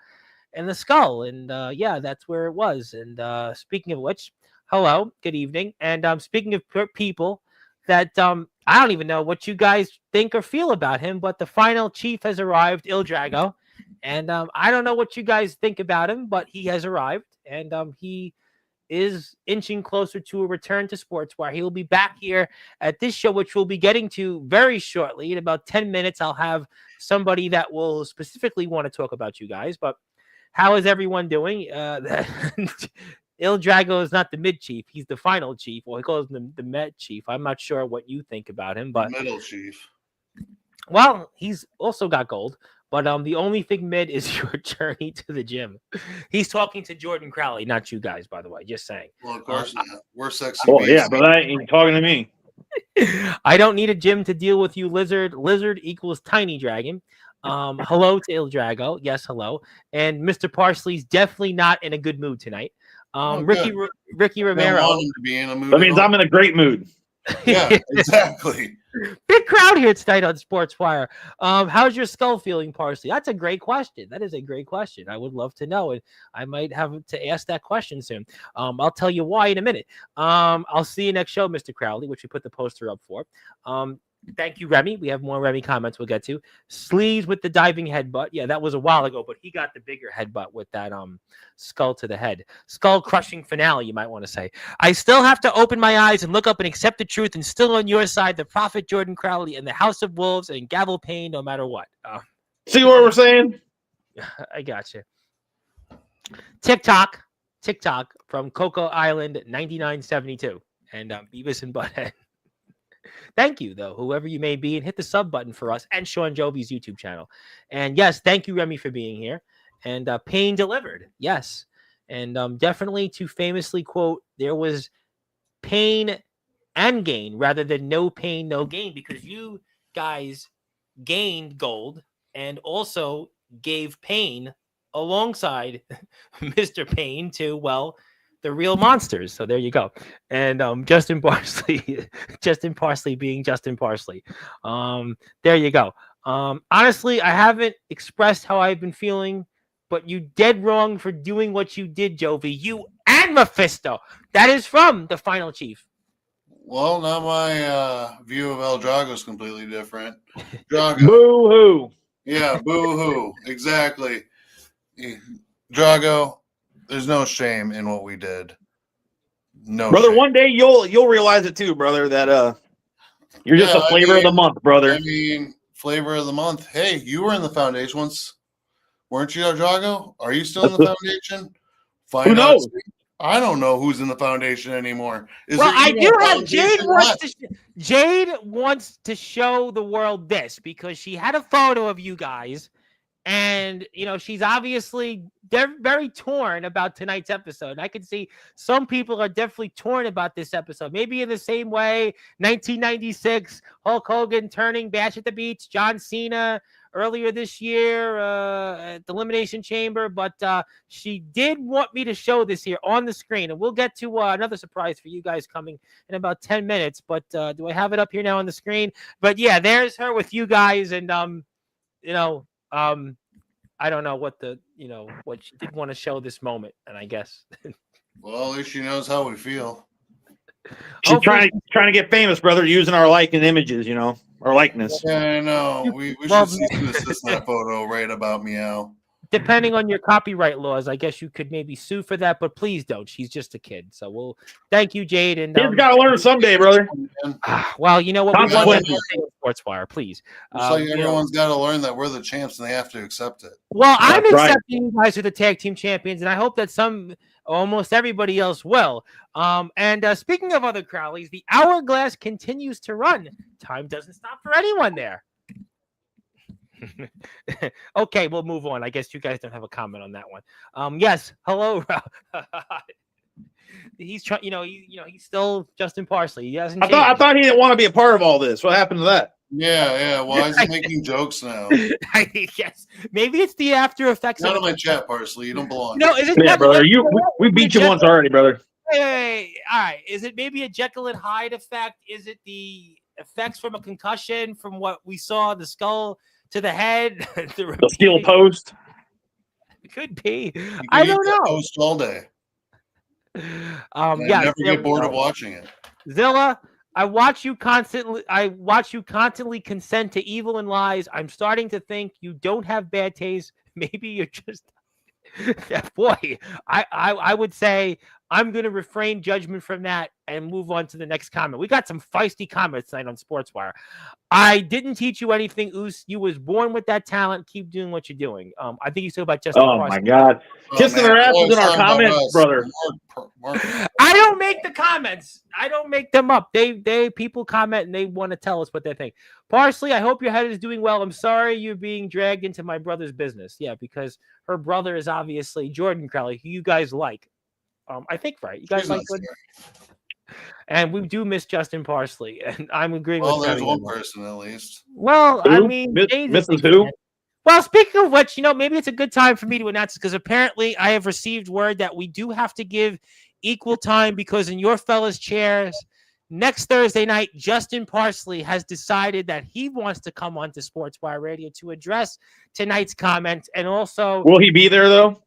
skull. And yeah, that's where it was. And speaking of which, hello, good evening. And speaking of people that I don't even know what you guys think or feel about him, but the final chief has arrived, Il Drago. And I don't know what you guys think about him, but he has arrived, and he is inching closer to a return to Sportswire. He will be back here at this show, which we'll be getting to very shortly. In about 10 minutes, I'll have somebody that will specifically want to talk about you guys. But how is everyone doing? Il Drago is not the mid chief; he's the final chief, or he calls him the Met chief. I'm not sure what you think about him, but Middle chief. well, he's also got gold. But the only thing mid is your journey to the gym. He's talking to Jordan Crowley, not you guys, by the way. Just saying. Well, of course not. We're sexy. Oh, yeah, beasts. but that ain't talking to me. I don't need a gym to deal with you, Lizard. Lizard equals tiny dragon. Hello to Il Drago. Yes, hello. And Mr. Parsley's definitely not in a good mood tonight. Ricky I Romero. don't want him to be in a mood. That means I'm in a great mood. Yeah, exactly. Big crowd here tonight on Sportswire. How's your skull feeling, Parsley? That's a great question. That is a great question. I would love to know, and I might have to ask that question soon. I'll tell you why in a minute. I'll see you next show, Mr. Crowley, which we put the poster up for. Thank you, Remy. We have more Remy comments we'll get to. Sleeves with the diving headbutt. Yeah, that was a while ago, but he got the bigger headbutt with that skull to the head. Skull crushing finale, you might want to say. I still have to open my eyes and look up and accept the truth, and still on your side, the prophet Jordan Crowley and the House of Wolves and Gavel Payne, no matter what. See what we're saying? I got you. TikTok. TikTok from Coco Island 9972 and Beavis and Butthead. Thank you, though, whoever you may be, and hit the sub button for us and Shawn Jovi's YouTube channel. And yes, thank you, Remy, for being here. And pain delivered. Yes. And definitely to famously quote, there was pain and gain rather than no pain, no gain, because you guys gained gold and also gave pain alongside Mr. Pain to, well, the real monsters. So there you go. And Justin Parsley, Justin Parsley being Justin Parsley. There you go. Honestly, I haven't expressed how I've been feeling, but you dead wrong for doing what you did, Jovi. You and Mephisto. That is from the Final Chief. Well, now my view of El Drago is completely different. Drago. Boo-hoo. Yeah, boo-hoo. Exactly. Drago, there's no shame in what we did. No brother, shame. one day you'll realize it too, brother, that you're just a flavor of the month, brother. I mean, flavor of the month. Hey, you were in the foundation once, weren't you, El Drago? Are you still in the foundation? Who knows? I don't know who's in the foundation anymore. Well, I do have Jade wants to show the world this because she had a photo of you guys, and she's obviously very torn about tonight's episode. And I can see some people are definitely torn about this episode. Maybe in the same way, 1996, Hulk Hogan turning Bash at the Beach, John Cena earlier this year at the Elimination Chamber, but she did want me to show this here on the screen, and we'll get to another surprise for you guys coming in about 10 minutes, but do I have it up here now on the screen? But yeah, there's her with you guys, and I don't know what what she did want to show this moment, and I guess well, at least she knows how we feel. She's trying to get famous, brother, using our like and images, our likeness. Yeah, I know. We should see that photo right about meow. Depending on your copyright laws, I guess you could maybe sue for that, but please don't. She's just a kid. So we'll thank you, Jade. And kids gotta learn someday, brother. Well, you know what? We want to Sportswire, please. It's like everyone's got to learn that we're the champs and they have to accept it. Well, I'm accepting you guys are the tag team champions, and I hope that almost everybody else will. And speaking of other Crowleys, the hourglass continues to run. Time doesn't stop for anyone there. Okay, we'll move on. I guess you guys don't have a comment on that one. Yes, hello. He's trying. He's still Justin Parsley. He hasn't. I thought he didn't want to be a part of all this. What happened to that? Yeah. Why is he making jokes now? Yes, maybe it's the after effects. Not on my chat, Parsley. You don't belong. No, is it? Yeah, brother. We beat you once already, brother. Hey, all right. Is it maybe a Jekyll and Hyde effect? Is it the effects from a concussion from what we saw, the skull to the head, the steel post? It could be. I don't know. Post all day. Never get bored of watching it. Zilla, I watch you constantly consent to evil and lies. I'm starting to think you don't have bad taste. Maybe you're just boy. I would say I'm going to refrain judgment from that and move on to the next comment. We got some feisty comments tonight on Sportswire. I didn't teach you anything, Oos. You was born with that talent. Keep doing what you're doing. I think you said about Justin. Oh my God, kissing their asses in our comments, brother. I don't make the comments. I don't make them up. They people comment and they want to tell us what they think. Parsley, I hope your head is doing well. I'm sorry you're being dragged into my brother's business. Yeah, because her brother is obviously Jordan Crowley, who you guys like. I think right. You guys like good. And we do miss Justin Parsley, and I'm agreeing with. Well, there's one person at least. Well, who? I mean, Mrs. Who? Well, speaking of which, maybe it's a good time for me to announce this because apparently I have received word that we do have to give equal time because in your fellas' chairs next Thursday night, Justin Parsley has decided that he wants to come on to Sportswire Radio to address tonight's comments, and also will he be there though?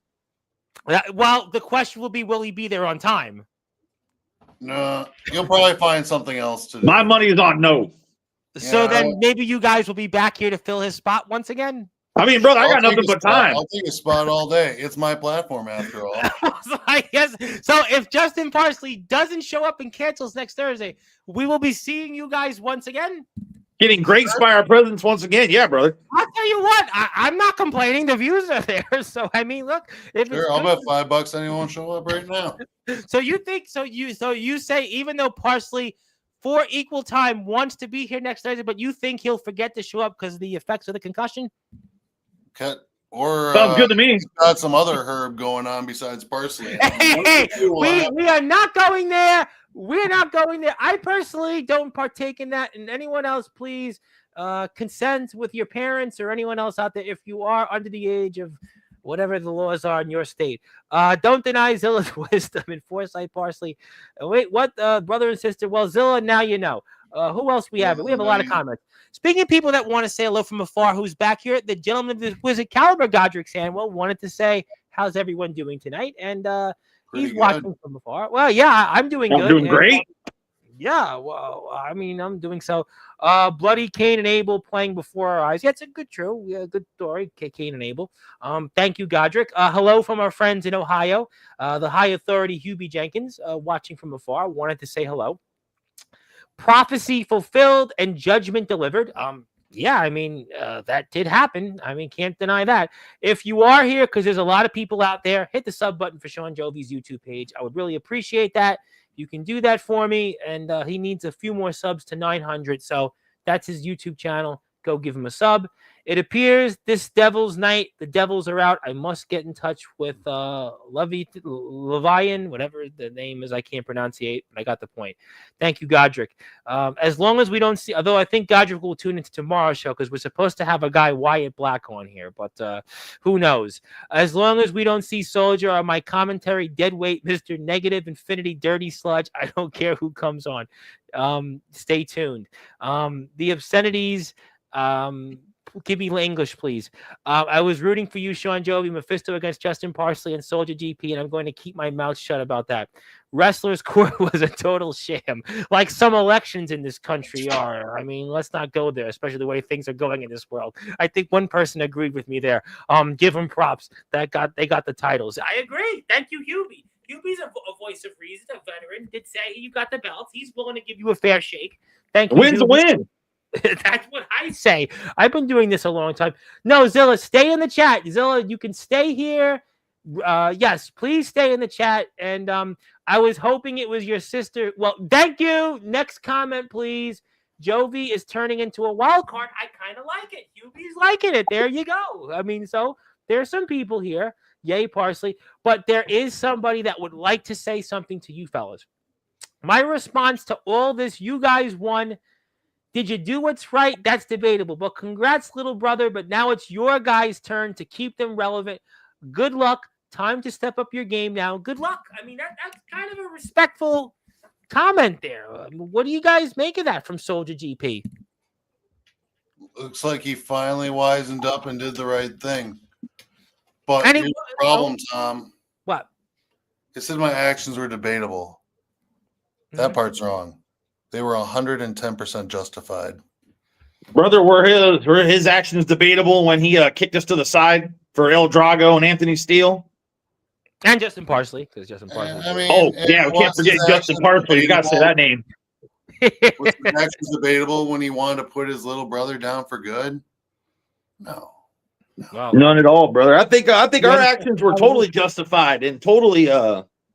Well, the question will be, will he be there on time? No, you'll probably find something else to do. My money is on no. So then maybe you guys will be back here to fill his spot once again? I mean, brother, I got nothing but time. I'll take a spot all day. It's my platform after all. So if Justin Parsley doesn't show up and cancels next Thursday, we will be seeing you guys once again? Getting graced by our presence once again. Yeah, brother. I'll tell you what, I'm not complaining. The views are there. So, I mean, look. If Sure, I'll bet $5 anyone won't show up right now. So you think, so you say, even though Parsley for equal time wants to be here next Thursday, but you think he'll forget to show up because of the effects of the concussion? Or Sounds good to me. he's got some other herb going on besides parsley. Hey, we are not going there. We're not going there. I personally don't partake in that. And anyone else, please consent with your parents or anyone else out there if you are under the age of whatever the laws are in your state. Don't deny Zilla's wisdom and foresight, Parsley. Wait, what, brother and sister? Well, Zilla, now you know. Who else we have? We have a lot of comments. Speaking of people that want to say hello from afar, who's back here? The gentleman of the Wizard Caliber, Godric Sandwell, wanted to say, how's everyone doing tonight? And he's watching from afar. Well, yeah, I'm doing good. I'm doing great. Yeah, well, I mean, I'm doing so. Bloody Cain and Abel playing before our eyes. Yeah, it's a good show. Yeah, good story, Cain and Abel. Thank you, Godric. Hello from our friends in Ohio. The High Authority, Hubie Jenkins, watching from afar. Wanted to say hello. Prophecy fulfilled and judgment delivered. Yeah, I mean, that did happen. I mean, can't deny that. If you are here, because there's a lot of people out there, hit the sub button for Shawn Jovi's YouTube page. I would really appreciate that. You can do that for me, and he needs a few more subs to 900, so that's his YouTube channel. Go give him a sub. It appears this Devil's Night, the Devils are out. I must get in touch with Levian, whatever the name is. I can't pronunciate, but I got the point. Thank you, Godric. As long as we don't see, although I think Godric will tune into tomorrow's show because we're supposed to have a guy, Wyatt Black, on here, but who knows? As long as we don't see Soldier on my commentary, deadweight, Mr. Negative Infinity, Dirty Sludge, I don't care who comes on. Stay tuned. The obscenities, give me English, please. I was rooting for you, Shawn Jovi, Mephisto against Justin Parsley and Soldier GP, and I'm going to keep my mouth shut about that. Wrestlers Court was a total sham, like some elections in this country are. I mean, let's not go there, especially the way things are going in this world. I think one person agreed with me there. Give them props. They got the titles. I agree. Thank you, Hubie. Hubie's a voice of reason, a veteran. Did say you got the belts. He's willing to give you a fair shake. Thank you. Win's a win. That's what I say. I've been doing this a long time. No, Zilla, stay in the chat. Zilla, you can stay here. Yes, please stay in the chat. And I was hoping it was your sister. Well, thank you. Next comment, please. Jovi is turning into a wild card. I kind of like it. Hubie's liking it. There you go. I mean, so there are some people here. Yay, Parsley. But there is somebody that would like to say something to you fellas. My response to all this, you guys won. Did you do what's right? That's debatable. But congrats, little brother. But now it's your guys' turn to keep them relevant. Good luck. Time to step up your game now. Good luck. I mean, that's kind of a respectful comment there. What do you guys make of that from Soldier GP? Looks like he finally wisened up and did the right thing. But And here's the problem, Tom. What? It said my actions were debatable. That part's wrong. They were 110% justified. Brother, were his actions debatable when he kicked us to the side for El Drago and Anthony Steele? And Justin Parsley, because Justin Parsley. I mean, yeah, we can't forget Justin Parsley. You got to say that name. Was his actions debatable when he wanted to put his little brother down for good? No. Wow. None at all, brother. I think our actions were totally justified and totally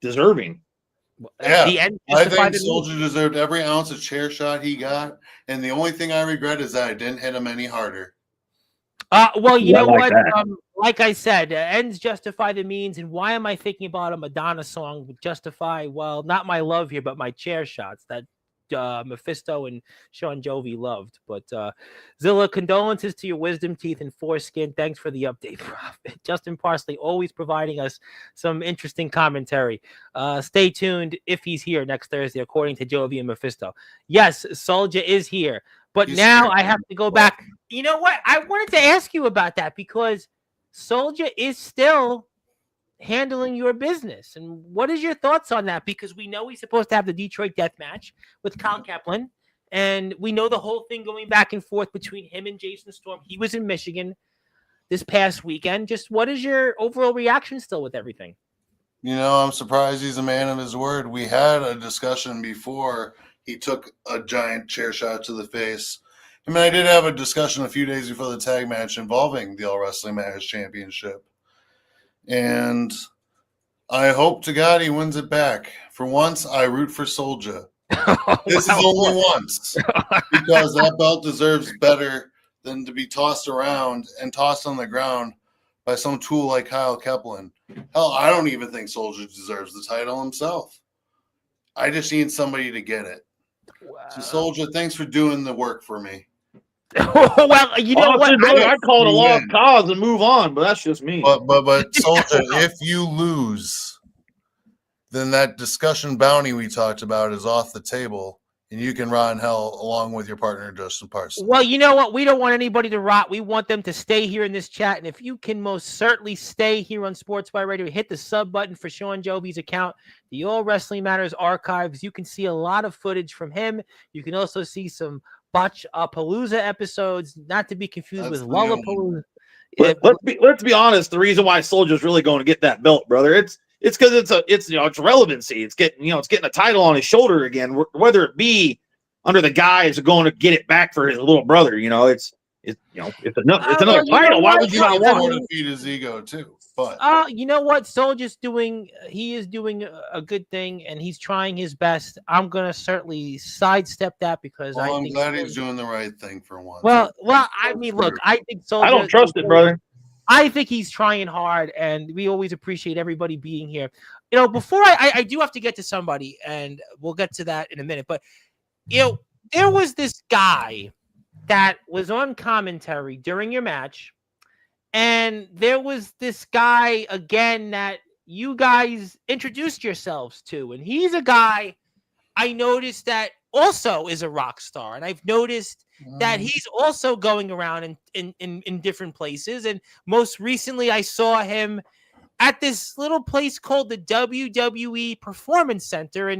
deserving. Yeah, The end I justified think Soldier deserved every ounce of chair shot he got, and the only thing I regret is that I didn't hit him any harder. Well, you know like what? Like I said, ends justify the means. And why am I thinking about a Madonna song would justify? Well, not my love here, but my chair shots that Mephisto and Shawn Jovi loved. But Zilla, condolences to your wisdom teeth and foreskin. Thanks for the update, Prophet. Justin Parsley always providing us some interesting commentary. Stay tuned if he's here next Thursday, according to Jovi and Mephisto. Yes, Soldier is here. But now I have to go back. You know what? I wanted to ask you about that because Soldier is still handling your business. And what is your thoughts on that? Because we know he's supposed to have the Detroit death match with Kyle Kaplan. And we know the whole thing going back and forth between him and Jason Storm. He was in Michigan this past weekend. Just what is your overall reaction still with everything? You know, I'm surprised he's a man of his word. We had a discussion before he took a giant chair shot to the face, I mean, I did have a discussion a few days before the tag match involving the All Wrestling Matters Championship. And I hope to God he wins it back. For once, I root for Soulja. This is only once. Because that belt deserves better than to be tossed around and tossed on the ground by some tool like Kyle Kaplan. Hell, I don't even think Soulja deserves the title himself. I just need somebody to get it. Wow. So, Soulja, thanks for doing the work for me. Well, you know Honestly, what? brother, I'd call it a lost cause and move on, but that's just me. But Soulja, if you lose, then that discussion bounty we talked about is off the table, and you can rot in hell along with your partner, Justin Parsons. Well, you know what? We don't want anybody to rot. We want them to stay here in this chat. And if you can most certainly stay here on Sportswire Radio, hit the sub button for Shawn Jovi's account, the All Wrestling Matters archives. You can see a lot of footage from him. You can also see some Palooza episodes, not to be confused with Lollapalooza. Let's be honest. The reason why Soulja's really going to get that belt, brother, it's because it's relevancy. It's getting a title on his shoulder again. Whether it be under the guise of going to get it back for his little brother, it's another title. Why would you not want to feed his ego too? But you know what? Soulja's doing a good thing, and he's trying his best. I'm gonna certainly sidestep that because I'm glad he's doing the right thing for once. Well, I mean, look, I think Soulja. I don't trust it, brother. I think he's trying hard, and we always appreciate everybody being here. Before I do have to get to somebody, and we'll get to that in a minute. But there was this guy that was on commentary during your match. And there was this guy, again, that you guys introduced yourselves to. And he's a guy I noticed that also is a rock star. And I've noticed that he's also going around in different places. And most recently, I saw him at this little place called the WWE Performance Center.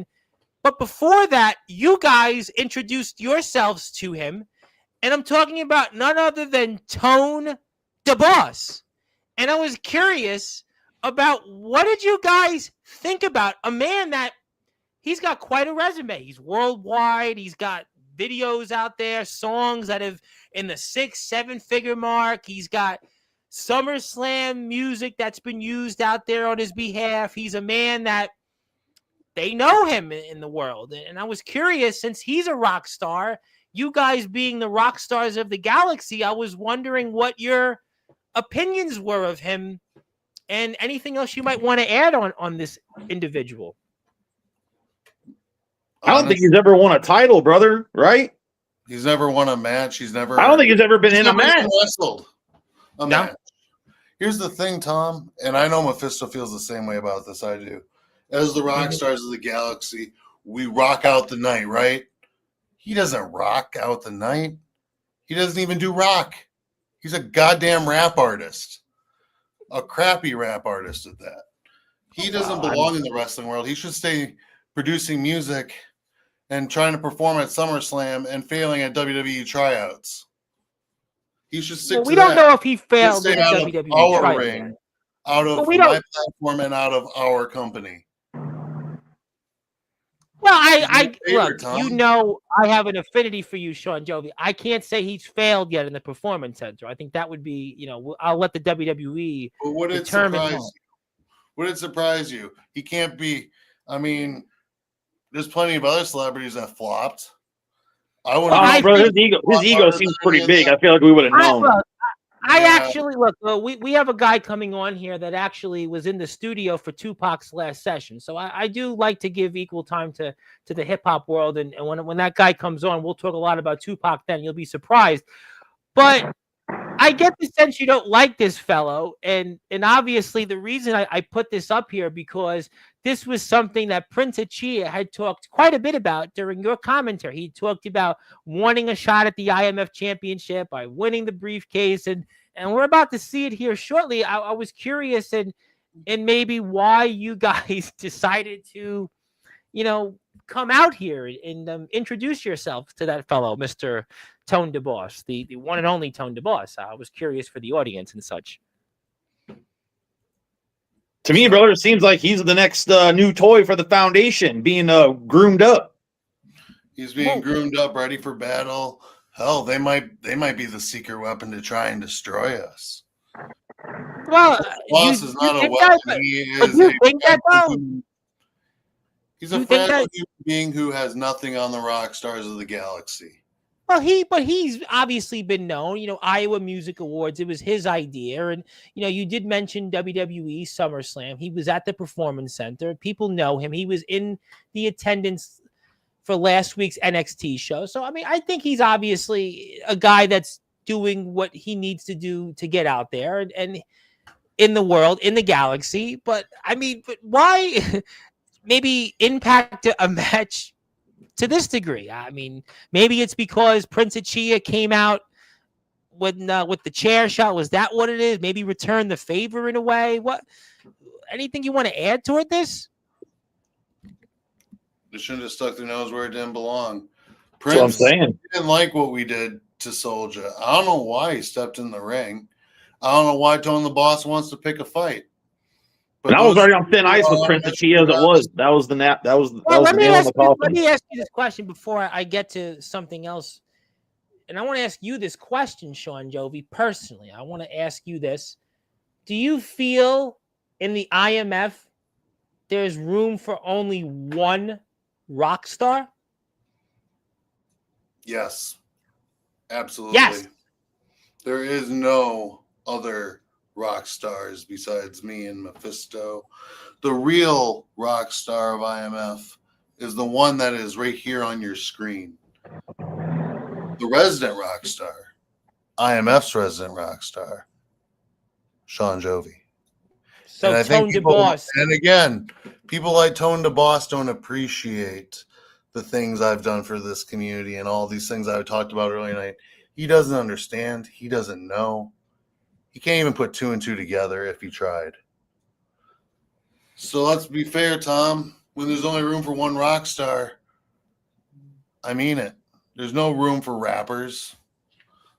But before that, you guys introduced yourselves to him. And I'm talking about none other than Tone the Boss. And I was curious about what did you guys think about a man that he's got quite a resume. He's worldwide. He's got videos out there, songs that have in the 6-7 figure mark. He's got SummerSlam music that's been used out there on his behalf. He's a man that they know him in the world. And I was curious, since he's a rock star, you guys being the rock stars of the galaxy, I was wondering what your opinions were of him and anything else you might want to add on this individual. I don't think he's ever won a title, brother, right? He's never won a match. I don't think he's ever been in a match. Wrestled a match. Here's the thing, Tom, and I know Mephisto feels the same way about this I do. As the rock stars of the galaxy, we rock out the night, right? He doesn't rock out the night. He doesn't even do rock. He's a goddamn rap artist. A crappy rap artist at that. He doesn't belong in the wrestling world. He should stay producing music and trying to perform at SummerSlam and failing at WWE tryouts. He should stick to that. We don't know if he failed in out WWE of our tryouts. ring, out of my platform and out of our company. Well, I look, I have an affinity for you, Shawn Jovi. I can't say he's failed yet in the Performance Center. I think that would be, I'll let the WWE determine. Would it surprise you? He can't be. I mean, there's plots of other celebrities that flopped. His ego seems pretty big. I feel like we would have known. Actually look. We have a guy coming on here that actually was in the studio for Tupac's last session. So I do like to give equal time to the hip hop world. And when that guy comes on, we'll talk a lot about Tupac. Then you'll be surprised. But I get the sense you don't like this fellow, and obviously the reason I put this up here because this was something that Prince Achia had talked quite a bit about during your commentary. He talked about wanting a shot at the IMF championship by winning the briefcase, and we're about to see it here shortly. I was curious and maybe why you guys decided to, come out here and introduce yourself to that fellow, Mr. Tone DeBoss, the one and only Tone DeBoss. I was curious for the audience and such. To me, brother, it seems like he's the next new toy for the foundation, being groomed up. He's being groomed up, ready for battle. Hell, they might be the secret weapon to try and destroy us. Well, Boss is not a think weapon. that, He but is you a think that though? he's a You think fragile that? human being who has nothing on the rock stars of the galaxy. Well, he's obviously been known. Iowa Music Awards. It was his idea, and you did mention WWE SummerSlam. He was at the Performance Center. People know him. He was in the attendance for last week's NXT show. So, I mean, I think he's obviously a guy that's doing what he needs to do to get out there and in the world, in the galaxy. But I mean, but why maybe impact a match to this degree? I mean, maybe it's because Prince Achia came out with the chair shot. Was that what it is? Maybe return the favor in a way. What? Anything you want to add toward this? They shouldn't have stuck their nose where it didn't belong. That's what I'm Prince saying. didn't like what we did to Soulja. I don't know why he stepped in the ring. I don't know why Tone the Boss wants to pick a fight. But I was already on thin ice with Prince Achia as it was. That was the nap. That was the nail in the coffin. Let me ask you this question before I get to something else. And I want to ask you this question, Shawn Jovi, personally. I want to ask you this. Do you feel in the IMF there's room for only one rock star? Yes. Absolutely. Yes. There is no other rock stars besides me and Mephisto. The real rock star of IMF is the one that is right here on your screen. The resident rock star, IMF's resident rock star, Shawn Jovi. So and Tone DeBoss. And again, people like Tone DeBoss don't appreciate the things I've done for this community and all these things I talked about earlier tonight. He doesn't understand. He doesn't know. He can't even put two and two together if he tried. So let's be fair, Tom. When there's only room for one rock star, I mean it. There's no room for rappers.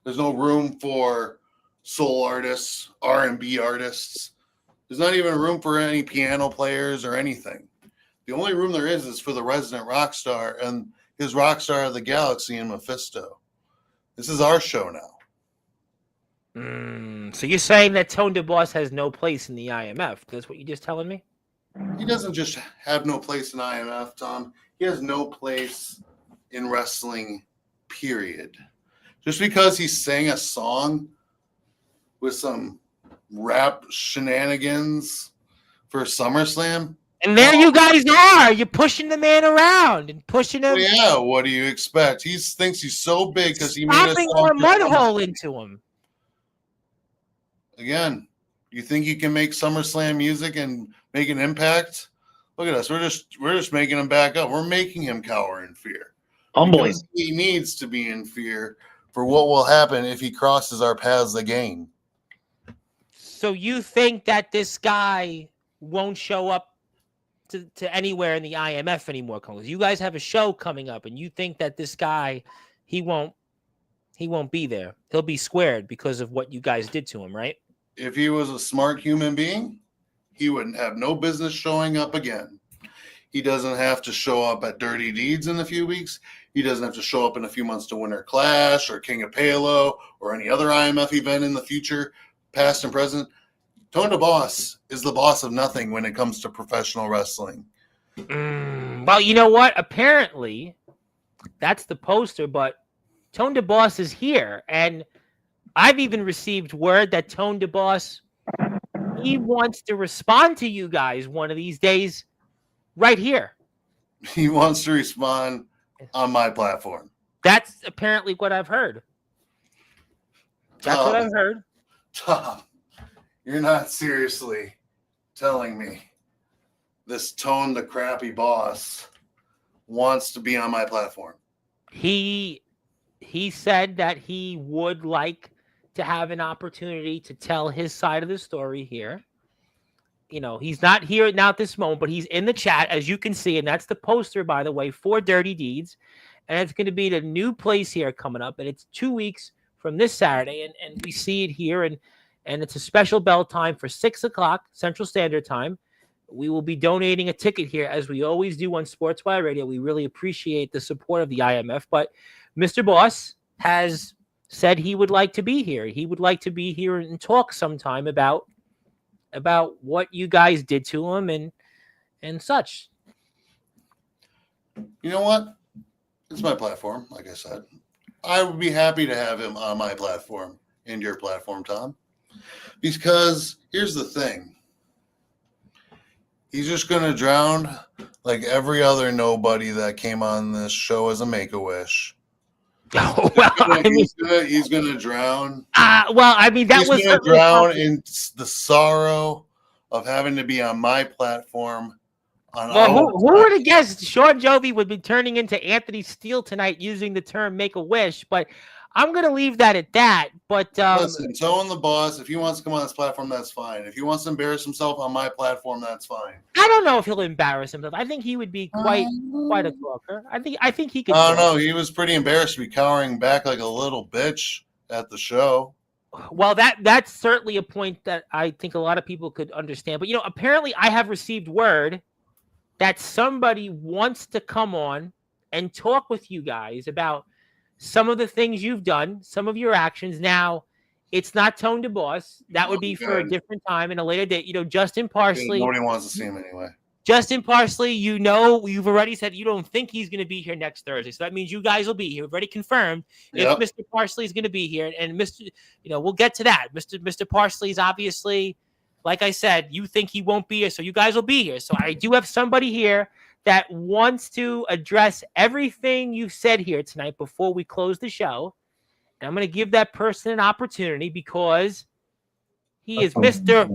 There's no room for soul artists, R&B artists. There's not even room for any piano players or anything. The only room there is for the resident rock star and his rock star of the galaxy in Mephisto. This is our show now. So you're saying that Tone DeBoss has no place in the IMF? That's what you're just telling me? He doesn't just have no place in IMF, Tom. He has no place in wrestling, period. Just because he sang a song with some rap shenanigans for SummerSlam. And there you guys are. You're pushing the man around and pushing him. Well, yeah, what do you expect? He thinks he's so big because he made a Stopping song. a mud hole into him. Again, you think you can make SummerSlam music and make an impact? Look at us. We're just making him back up. We're making him cower in fear. Humbling. Because he needs to be in fear for what will happen if he crosses our paths again. So you think that this guy won't show up to anywhere in the IMF anymore? Because you guys have a show coming up, and you think that this guy, he won't be there. He'll be squared because of what you guys did to him, right? If he was a smart human being, he wouldn't have no business showing up again. He doesn't have to show up at Dirty Deeds in a few weeks. He doesn't have to show up in a few months to Winter Clash or King of Palo or any other IMF event in the future, past and present. Tone DeBoss is the boss of nothing when it comes to professional wrestling. Well, you know what? Apparently, that's the poster, but Tone DeBoss is here. And I've even received word that Tone DeBoss, he wants to respond to you guys one of these days right here. He wants to respond on my platform. That's apparently what I've heard. That's what I've heard. Tom, you're not seriously telling me this Tone the crappy boss wants to be on my platform. He said that he would like to have an opportunity to tell his side of the story here. You know, he's not here now at this moment, but he's in the chat, as you can see, and that's the poster, by the way, for Dirty Deeds. And it's going to be the new place here coming up, and it's 2 weeks from this Saturday, and we see it here, and it's a special bell time for 6 o'clock Central Standard Time. We will be donating a ticket here, as we always do on Sportswire Radio. We really appreciate the support of the IMF, but Mr. Boss, has said he would like to be here. He would like to be here and talk sometime about what you guys did to him and such. You know what? It's my platform, like I said. I would be happy to have him on my platform and your platform, Tom. Because here's the thing. He's just going to drown like every other nobody that came on this show as a Make-A-Wish. Oh, well, He's going to drown. Well, I mean, that was going to drown in the sorrow of having to be on my platform. Who would have guessed Shawn Jovi would be turning into Anthony Steele tonight using the term Make-A-Wish? But I'm going to leave that at that. But listen, Tone the boss, if he wants to come on this platform, that's fine. If he wants to embarrass himself on my platform, that's fine. I don't know if he'll embarrass himself. I think he would be quite a talker. I think he could. I don't know. He was pretty embarrassed to be cowering back like a little bitch at the show. Well, that's certainly a point that I think a lot of people could understand. But apparently, I have received word that somebody wants to come on and talk with you guys about some of the things you've done, some of your actions. Now, it's not Tone DeBoss. That would be for a different time and a later date. Justin Parsley. Nobody wants to see him anyway. Justin Parsley, you've already said you don't think he's going to be here next Thursday. So that means you guys will be here. We've already confirmed if Mr. Parsley is going to be here. And we'll get to that. Mr. Parsley's obviously, like I said, you think he won't be here, so you guys will be here. So I do have somebody here that wants to address everything you've said here tonight before we close the show. And I'm going to give that person an opportunity because he is Mr.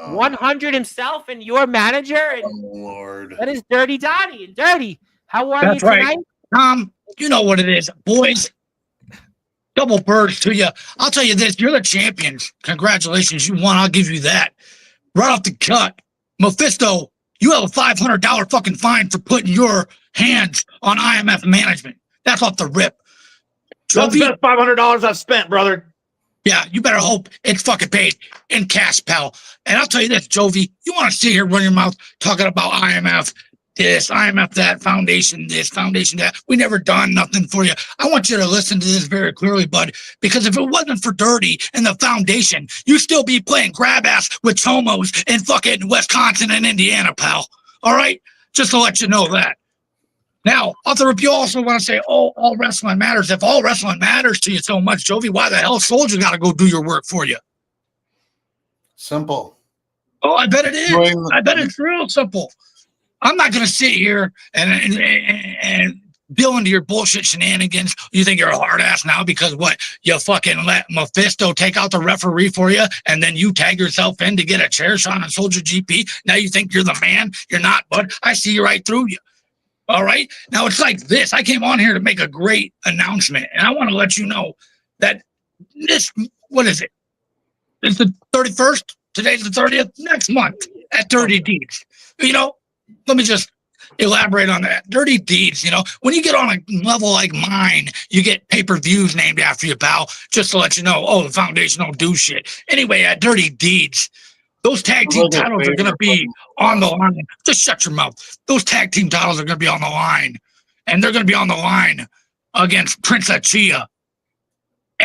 100 himself and your manager. And Lord. That is Dirty Donnie. And Dirty, how are you right. tonight? Tom, you know what it is. Boys, double birds to you. I'll tell you this. You're the champions. Congratulations. You won. I'll give you that. Right off the cut. Mephisto, you have a $500 fucking fine for putting your hands on IMF management. That's off the rip. That's the best $500 I've spent, brother. Yeah, you better hope it's fucking paid in cash, pal. And I'll tell you this, Jovi, you want to sit here running your mouth talking about IMF this, IMF that, foundation this, foundation that. We never done nothing for you. I want you to listen to this very clearly, bud, because if it wasn't for Dirty and the foundation, you'd still be playing grab ass with homos in fucking Wisconsin and Indiana, pal. All right? Just to let you know that. Now, off the rip, you also want to say, oh, all wrestling matters. If all wrestling matters to you so much, Jovi, why the hell Soldier got to go do your work for you? Simple. Oh, I bet it is. I bet it's real simple. I'm not going to sit here and deal into your bullshit shenanigans. You think you're a hard ass now because what? You fucking let Mephisto take out the referee for you and then you tag yourself in to get a chair shot on Soldier GP. Now you think you're the man? You're not, bud. I see you right through you. All right. Now it's like this. I came on here to make a great announcement, and I want to let you know that this, what is it? It's the 31st. Today's the 30th. Next month at Dirty Deeds. Let me just elaborate on that. Dirty Deeds, when you get on a level like mine, you get pay-per-views named after you, pal, just to let you know, the foundation don't do shit. Anyway, at Dirty Deeds, those tag team titles are going to be on the line. Just shut your mouth. Those tag team titles are going to be on the line. And they're going to be on the line against Prince Achia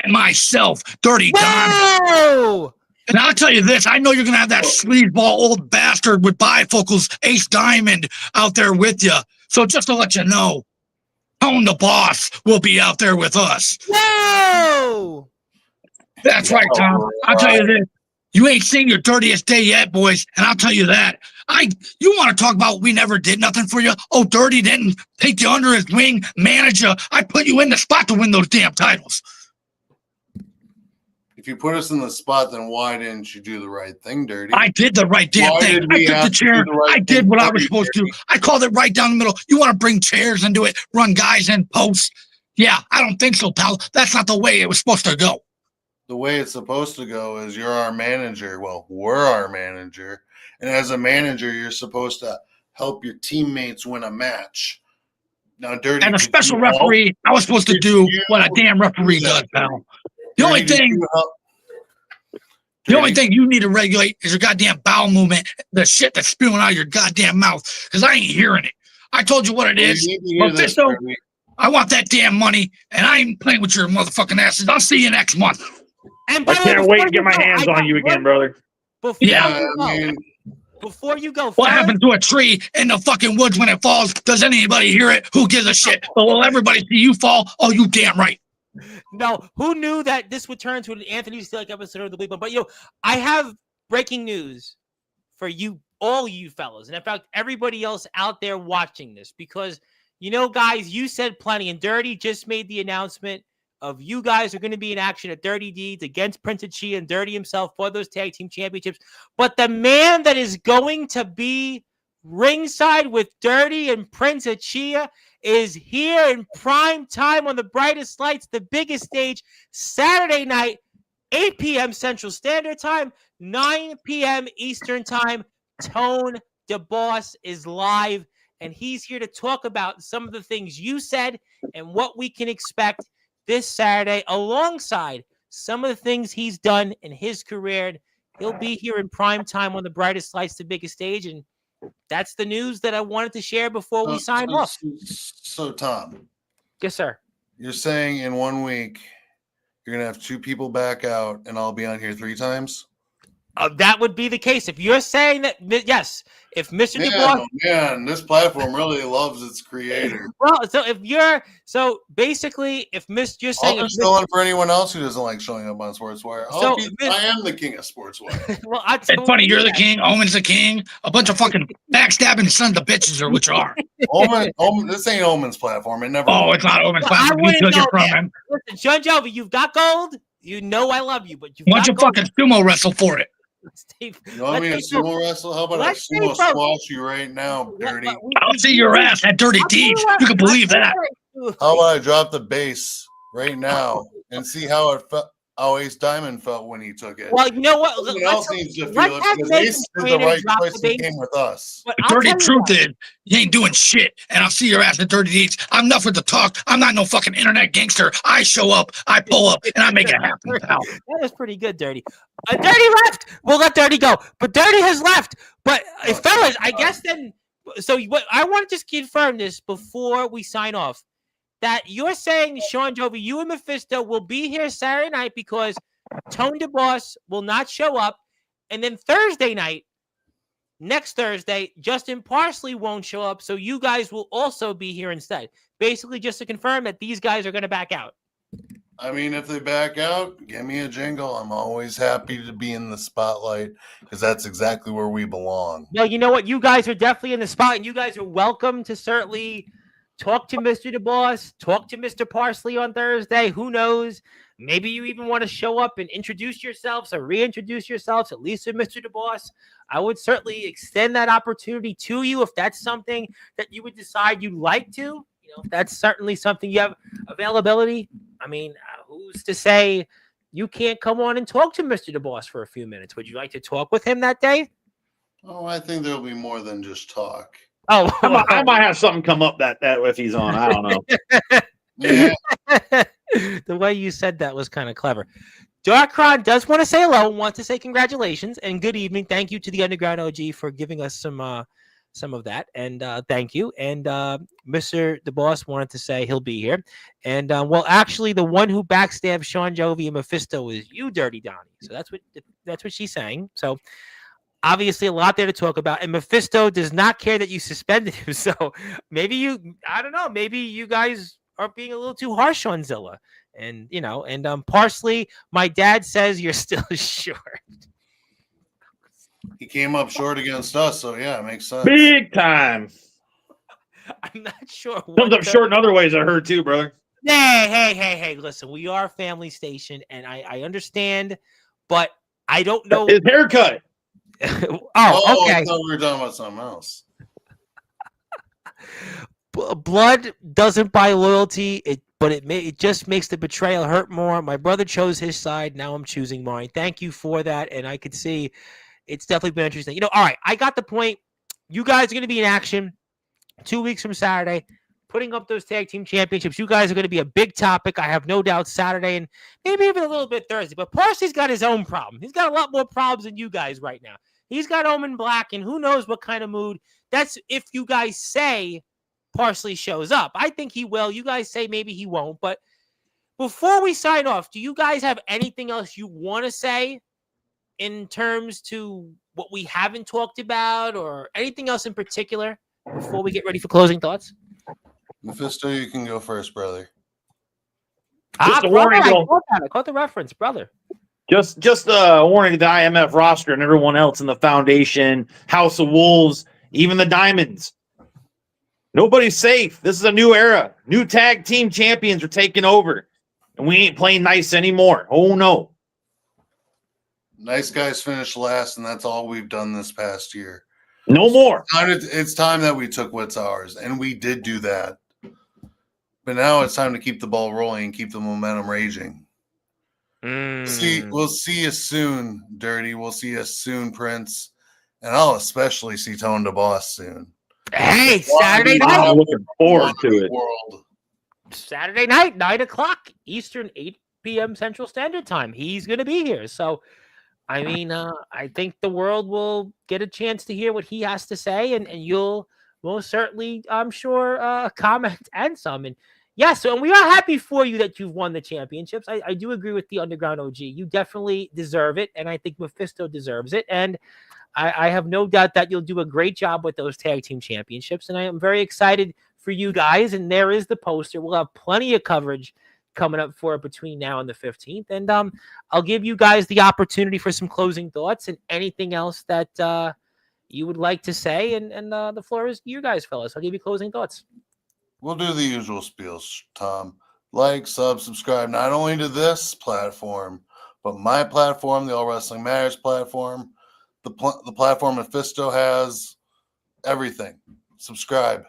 and myself, Dirty Don. And I'll tell you this. I know you're going to have that sleazeball old bastard with bifocals, Ace Diamond, out there with you. So just to let you know, Tone the Boss will be out there with us. Whoa! That's right, Tom. I'll tell you this. You ain't seen your dirtiest day yet, boys, and I'll tell you that. You want to talk about we never did nothing for you? Oh, Dirty didn't take you under his wing, manage you. I put you in the spot to win those damn titles. If you put us in the spot, then why didn't you do the right thing, Dirty? I did the right damn thing. I took the chair. I did what I was supposed to. I called it right down the middle. You want to bring chairs into it, run guys in posts? Yeah, I don't think so, pal. That's not the way it was supposed to go. The way it's supposed to go is you're our manager. Well, we're our manager. And as a manager, you're supposed to help your teammates win a match. Now, Dirty. And a special referee, I was supposed to do what a damn referee does, pal. The only thing you need to regulate is your goddamn bowel movement, the shit that's spewing out of your goddamn mouth, because I ain't hearing it. I told you what it is. I want that damn money, and I ain't playing with your motherfucking asses. I'll see you next month. And I can't wait to get my hands on you again, brother. Before you go, what happened to a tree in the fucking woods when it falls? Does anybody hear it? Who gives a shit? But will everybody see you fall? Oh, you damn right. No, who knew that this would turn to an Anthony Steele episode of the week? But I have breaking news for you, all you fellas, and in fact, everybody else out there watching this, because guys, you said plenty, and Dirty just made the announcement of you guys are going to be in action at Dirty Deeds against Prince Achia and Dirty himself for those tag team championships. But the man that is going to be ringside with Dirty and Prince Achia is here in prime time on the brightest lights, the biggest stage, Saturday night, 8 p.m. Central Standard Time, 9 p.m. Eastern Time. Tone DeBoss is live, and he's here to talk about some of the things you said and what we can expect this Saturday, alongside some of the things he's done in his career. He'll be here in prime time on the brightest lights, the biggest stage, and that's the news that I wanted to share before we sign off. So, Tom. Yes, sir. You're saying in 1 week you're going to have 2 people back out and I'll be on here 3 times? That would be the case. If you're saying that, yes. If Mr. DeBoss... Man, this platform really loves its creator. Well, so basically, if you're saying... I'll just fill in for anyone else who doesn't like showing up on Sportswire. I am the king of Sportswire. Well, it's funny. You're the king. Omen's the king. A bunch of fucking backstabbing sons of bitches are what you are. Omen, this ain't Omen's platform. It never. Oh, it's not Omen's platform. You took it from him. Listen, John Jovi, you've got gold. You know I love you, but you've got gold. Why don't you fucking sumo wrestle for it? Steve, you want me to sumo wrestle? How about I sumo squash you right now, Dirty? I'll see your ass at Dirty Deeds. You can believe that. How about I drop the bass right now and see how it felt? How Ace Diamond felt when he took it. Well, you know what? Someone else needs to feel it because Ace is the right choice that came with us. The dirty truth is, you ain't doing shit, and I'll see your ass at Dirty Deeds. I'm enough with the talk. I'm not no fucking internet gangster. I show up, I pull up, and I make it happen, pal. That was pretty good, Dirty. Dirty left. We'll let Dirty go, but Dirty has left. But fellas, I guess then. So what I want to just confirm this before we sign off. That you're saying, Shawn Jovi, you and Mephisto will be here Saturday night because Tone DeBoss will not show up. And then Thursday night, next Thursday, Justin Parsley won't show up. So you guys will also be here instead. Basically, just to confirm that these guys are going to back out. I mean, if they back out, give me a jingle. I'm always happy to be in the spotlight because that's exactly where we belong. Well, you know what? You guys are definitely in the spot, and you guys are welcome to certainly talk to Mr. DeBoss, talk to Mr. Parsley on Thursday. Who knows? Maybe you even want to show up and introduce yourselves or reintroduce yourselves, at least with Mr. DeBoss. I would certainly extend that opportunity to you if that's something that you would decide you'd like to. If that's certainly something you have availability. I mean, who's to say you can't come on and talk to Mr. DeBoss for a few minutes? Would you like to talk with him that day? Oh, I think there'll be more than just talk. Oh, I might have something come up that if he's on. I don't know. Yeah. The way you said that was kind of clever. Darkron does want to say hello, wants to say congratulations and good evening. Thank you to the Underground OG for giving us some of that, and thank you. And Mr. DeBoss wanted to say he'll be here. And well, actually, the one who backstabbed Shawn Jovi and Mephisto is you, Dirty Donnie. So that's what she's saying. So. Obviously, a lot there to talk about. And Mephisto does not care that you suspended him. So maybe I don't know. Maybe you guys are being a little too harsh on Zilla. And, Parsley, my dad says you're still short. He came up short against us. So, yeah, it makes sense. Big time. I'm not sure. Comes up short in other ways, I heard too, brother. Hey. Listen, we are a family station, and I understand, but I don't know. His haircut. Okay. I thought we were talking about something else. Blood doesn't buy loyalty, but it just makes the betrayal hurt more. My brother chose his side. Now I'm choosing mine. Thank you for that, and I could see it's definitely been interesting. All right, I got the point. You guys are going to be in action 2 weeks from Saturday, putting up those tag team championships. You guys are going to be a big topic. I have no doubt Saturday and maybe even a little bit Thursday. But Parsley's got his own problem. He's got a lot more problems than you guys right now. He's got Omen Black, and who knows what kind of mood. That's if you guys say Parsley shows up. I think he will. You guys say maybe he won't. But before we sign off, do you guys have anything else you want to say in terms to what we haven't talked about or anything else in particular before we get ready for closing thoughts? Mephisto, you can go first, brother. Just a brother, warning, I caught the reference, brother. Just a warning to the IMF roster and everyone else in the Foundation, House of Wolves, even the Diamonds. Nobody's safe. This is a new era. New tag team champions are taking over. And we ain't playing nice anymore. Oh, no. Nice guys finished last, and that's all we've done this past year. No more. It's time that we took what's ours, and we did do that. But now it's time to keep the ball rolling and keep the momentum raging. We'll see you soon, Dirty. We'll see you soon, Prince. And I'll especially see Tone the Boss soon. Hey, Saturday night. I'm looking forward to it. World. Saturday night, 9:00 Eastern, 8 p.m. Central Standard Time. He's going to be here. So, I mean, I think the world will get a chance to hear what he has to say, and you'll most certainly, I'm sure, comment and some. And yeah, so and we are happy for you that you've won the championships. I do agree with the Underground OG. You definitely deserve it, and I think Mephisto deserves it. And I have no doubt that you'll do a great job with those tag team championships. And I am very excited for you guys. And there is the poster. We'll have plenty of coverage coming up for it between now and the 15th. And I'll give you guys the opportunity for some closing thoughts and anything else that you would like to say. And the floor is you guys, fellas. I'll give you closing thoughts. We'll do the usual spiels, Tom. Like, subscribe, not only to this platform, but my platform, the All Wrestling Matters platform, the platform Mephisto has, everything. Subscribe.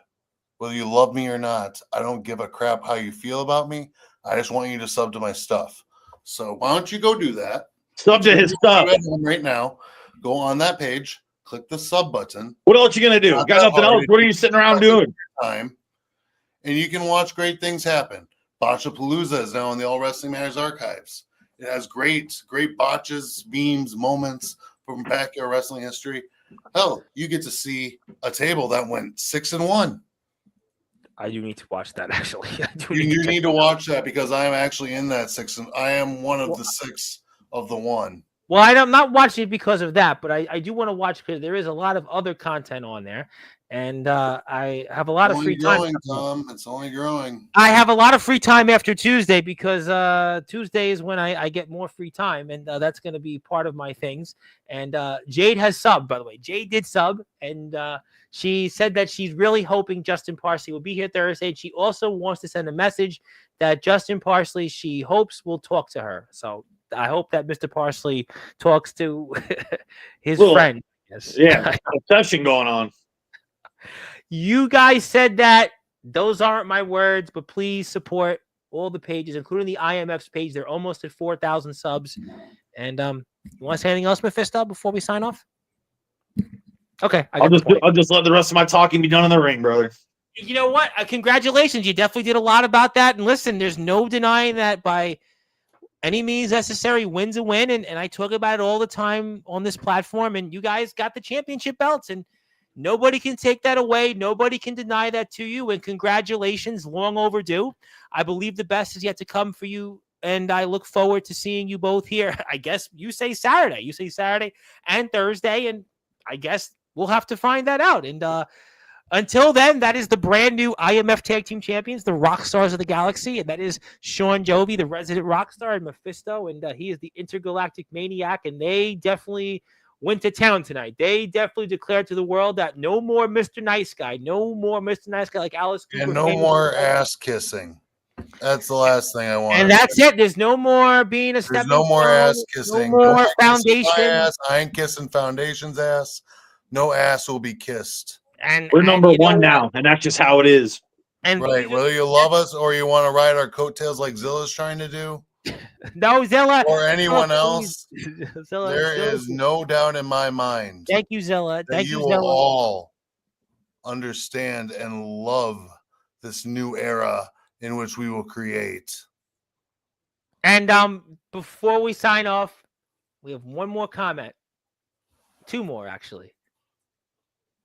Whether you love me or not, I don't give a crap how you feel about me. I just want you to sub to my stuff. So why don't you go do that? Sub to his stuff. Right now, go on that page, click the sub button. What else you going to do? Got nothing else? What are you sitting around doing? Time. And you can watch great things happen. Botchapalooza is now in the All Wrestling Matters archives. It has great botches, memes, moments from backyard wrestling history. Hell, you get to see a table that went 6-1. I do need to watch that, actually. You need to watch that because I am actually in that 6. And I am one of the 6 of the 1. Well, I'm not watching it because of that, but I do want to watch because there is a lot of other content on there. And I have a lot of free time. Tom. It's only growing. I have a lot of free time after Tuesday because Tuesday is when I get more free time, and that's going to be part of my things. And Jade has subbed, by the way. Jade did sub, and she said that she's really hoping Justin Parsley will be here Thursday. She also wants to send a message that Justin Parsley, she hopes, will talk to her. So I hope that Mr. Parsley talks to his friend. Yes. Yeah, obsession going on. You guys said that. Those aren't my words, but please support all the pages, including the IMF's page. They're almost at 4,000 subs. And you want to say anything else, Mephisto, before we sign off? Okay. I'll just let the rest of my talking be done in the ring, brother. You know what? Congratulations. You definitely did a lot about that. And listen, there's no denying that by any means necessary, win's a win. And I talk about it all the time on this platform. And you guys got the championship belts. And nobody can take that away. Nobody can deny that to you. And congratulations, long overdue. I believe the best is yet to come for you. And I look forward to seeing you both here. I guess you say Saturday. You say Saturday and Thursday. And I guess we'll have to find that out. And until then, that is the brand new IMF Tag Team Champions, the Rockstars of the Galaxy. And that is Shawn, Jovi, the resident Rockstar, and Mephisto. And he is the Intergalactic Maniac. And they definitely went to town tonight. They definitely declared to the world that no more Mr. Nice Guy. No more Mr. Nice Guy like Alice Cooper. And no more ass kissing. That's the last thing I want. And that's it. There's no more being a step. There's no more ass kissing. No more foundation. Ass. I ain't kissing Foundation's ass. No ass will be kissed. And we're number one now, and that's just how it is. And right. Whether you love us or you want to ride our coattails like Zilla's trying to do. No, Zilla. Or anyone else. Zilla, there is no doubt in my mind. Thank you, Zilla. Thank you, Zilla. You all understand and love this new era in which we will create. And before we sign off, we have one more comment. 2 more, actually.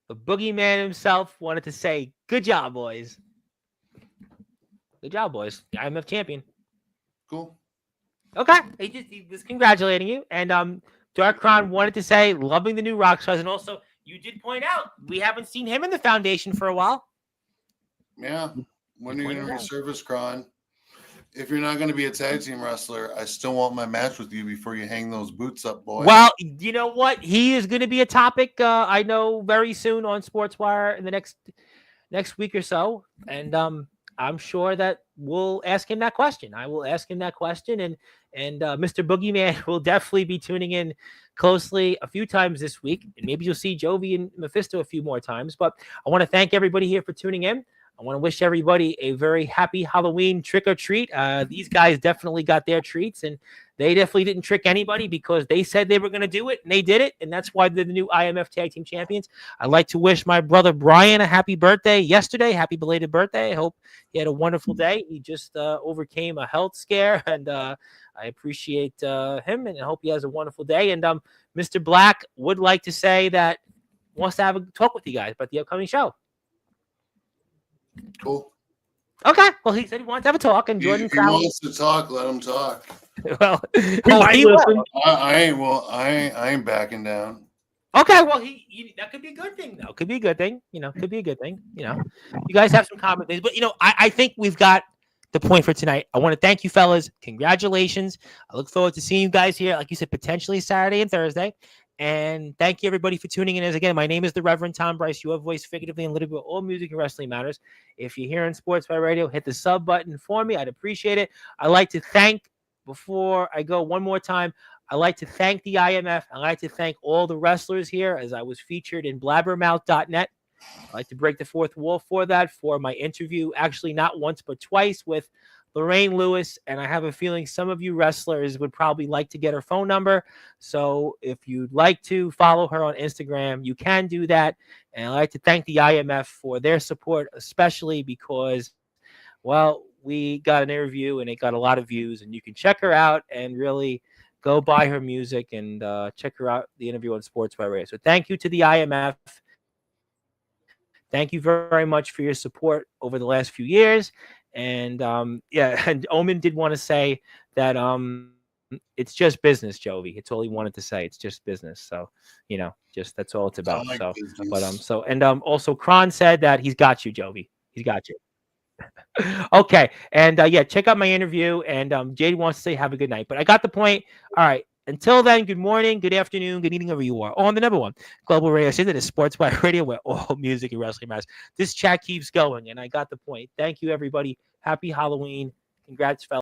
the boogeyman himself wanted to say, good job, boys. Good job, boys. The IMF champion. Cool. Okay. He was congratulating you. And Darkron wanted to say, loving the new Rockstars. And also, you did point out, we haven't seen him in the Foundation for a while. Yeah. When are you going to resurface, Kron? If you're not going to be a tag team wrestler, I still want my match with you before you hang those boots up, boy. Well, you know what? He is going to be a topic, I know, very soon on Sportswire in the next week or so. And I'm sure that we'll ask him that question. I will ask him that question. And Mr. Boogeyman will definitely be tuning in closely a few times this week. And maybe you'll see Jovi and Mephisto a few more times. But I want to thank everybody here for tuning in. I want to wish everybody a very happy Halloween trick or treat. These guys definitely got their treats, and they definitely didn't trick anybody because they said they were going to do it, and they did it, and that's why they're the new IMF Tag Team Champions. I'd like to wish my brother Brian a happy birthday yesterday. Happy belated birthday. I hope he had a wonderful day. He just overcame a health scare, and I appreciate him, and I hope he has a wonderful day. And Mr. Black would like to say that he wants to have a talk with you guys about the upcoming show. Cool. Okay. Well, he said he wanted to have a talk, and Jordan If he wants to talk, let him talk. Well, I ain't backing down. Okay. Well, that could be a good thing, though. Could be a good thing. Could be a good thing. You guys have some common things, but I think we've got the point for tonight. I want to thank you, fellas. Congratulations. I look forward to seeing you guys here, like you said, potentially Saturday and Thursday. And thank you, everybody, for tuning in. As again, my name is the Reverend Tom Bryce. You have voice figuratively and literally all music and wrestling matters. If you're here on Sportswire Radio, hit the sub button for me. I'd appreciate it. I'd like to thank, before I go one more time, I'd like to thank the IMF. I'd like to thank all the wrestlers here as I was featured in blabbermouth.net. I'd like to break the fourth wall for that, for my interview, actually not once but twice, with Lorraine Lewis, and I have a feeling some of you wrestlers would probably like to get her phone number. So if you'd like to follow her on Instagram, you can do that. And I'd like to thank the IMF for their support, especially because, well, we got an interview and it got a lot of views, and you can check her out and really go buy her music and check her out, the interview on Sportswire Radio. So thank you to the IMF. Thank you very much for your support over the last few years. And and Omen did want to say that it's just business, Jovi. It's all he wanted to say. It's just business. So, just that's all it's about. So, business. But also Kron said that he's got you, Jovi. He's got you. Okay. And check out my interview. And Jade wants to say have a good night. But I got the point. All right. Until then, good morning, good afternoon, good evening, wherever you are. On the number one global radio station, that is Sportswire Radio, where all music and wrestling matters. This chat keeps going, and I got the point. Thank you, everybody. Happy Halloween. Congrats, fellas.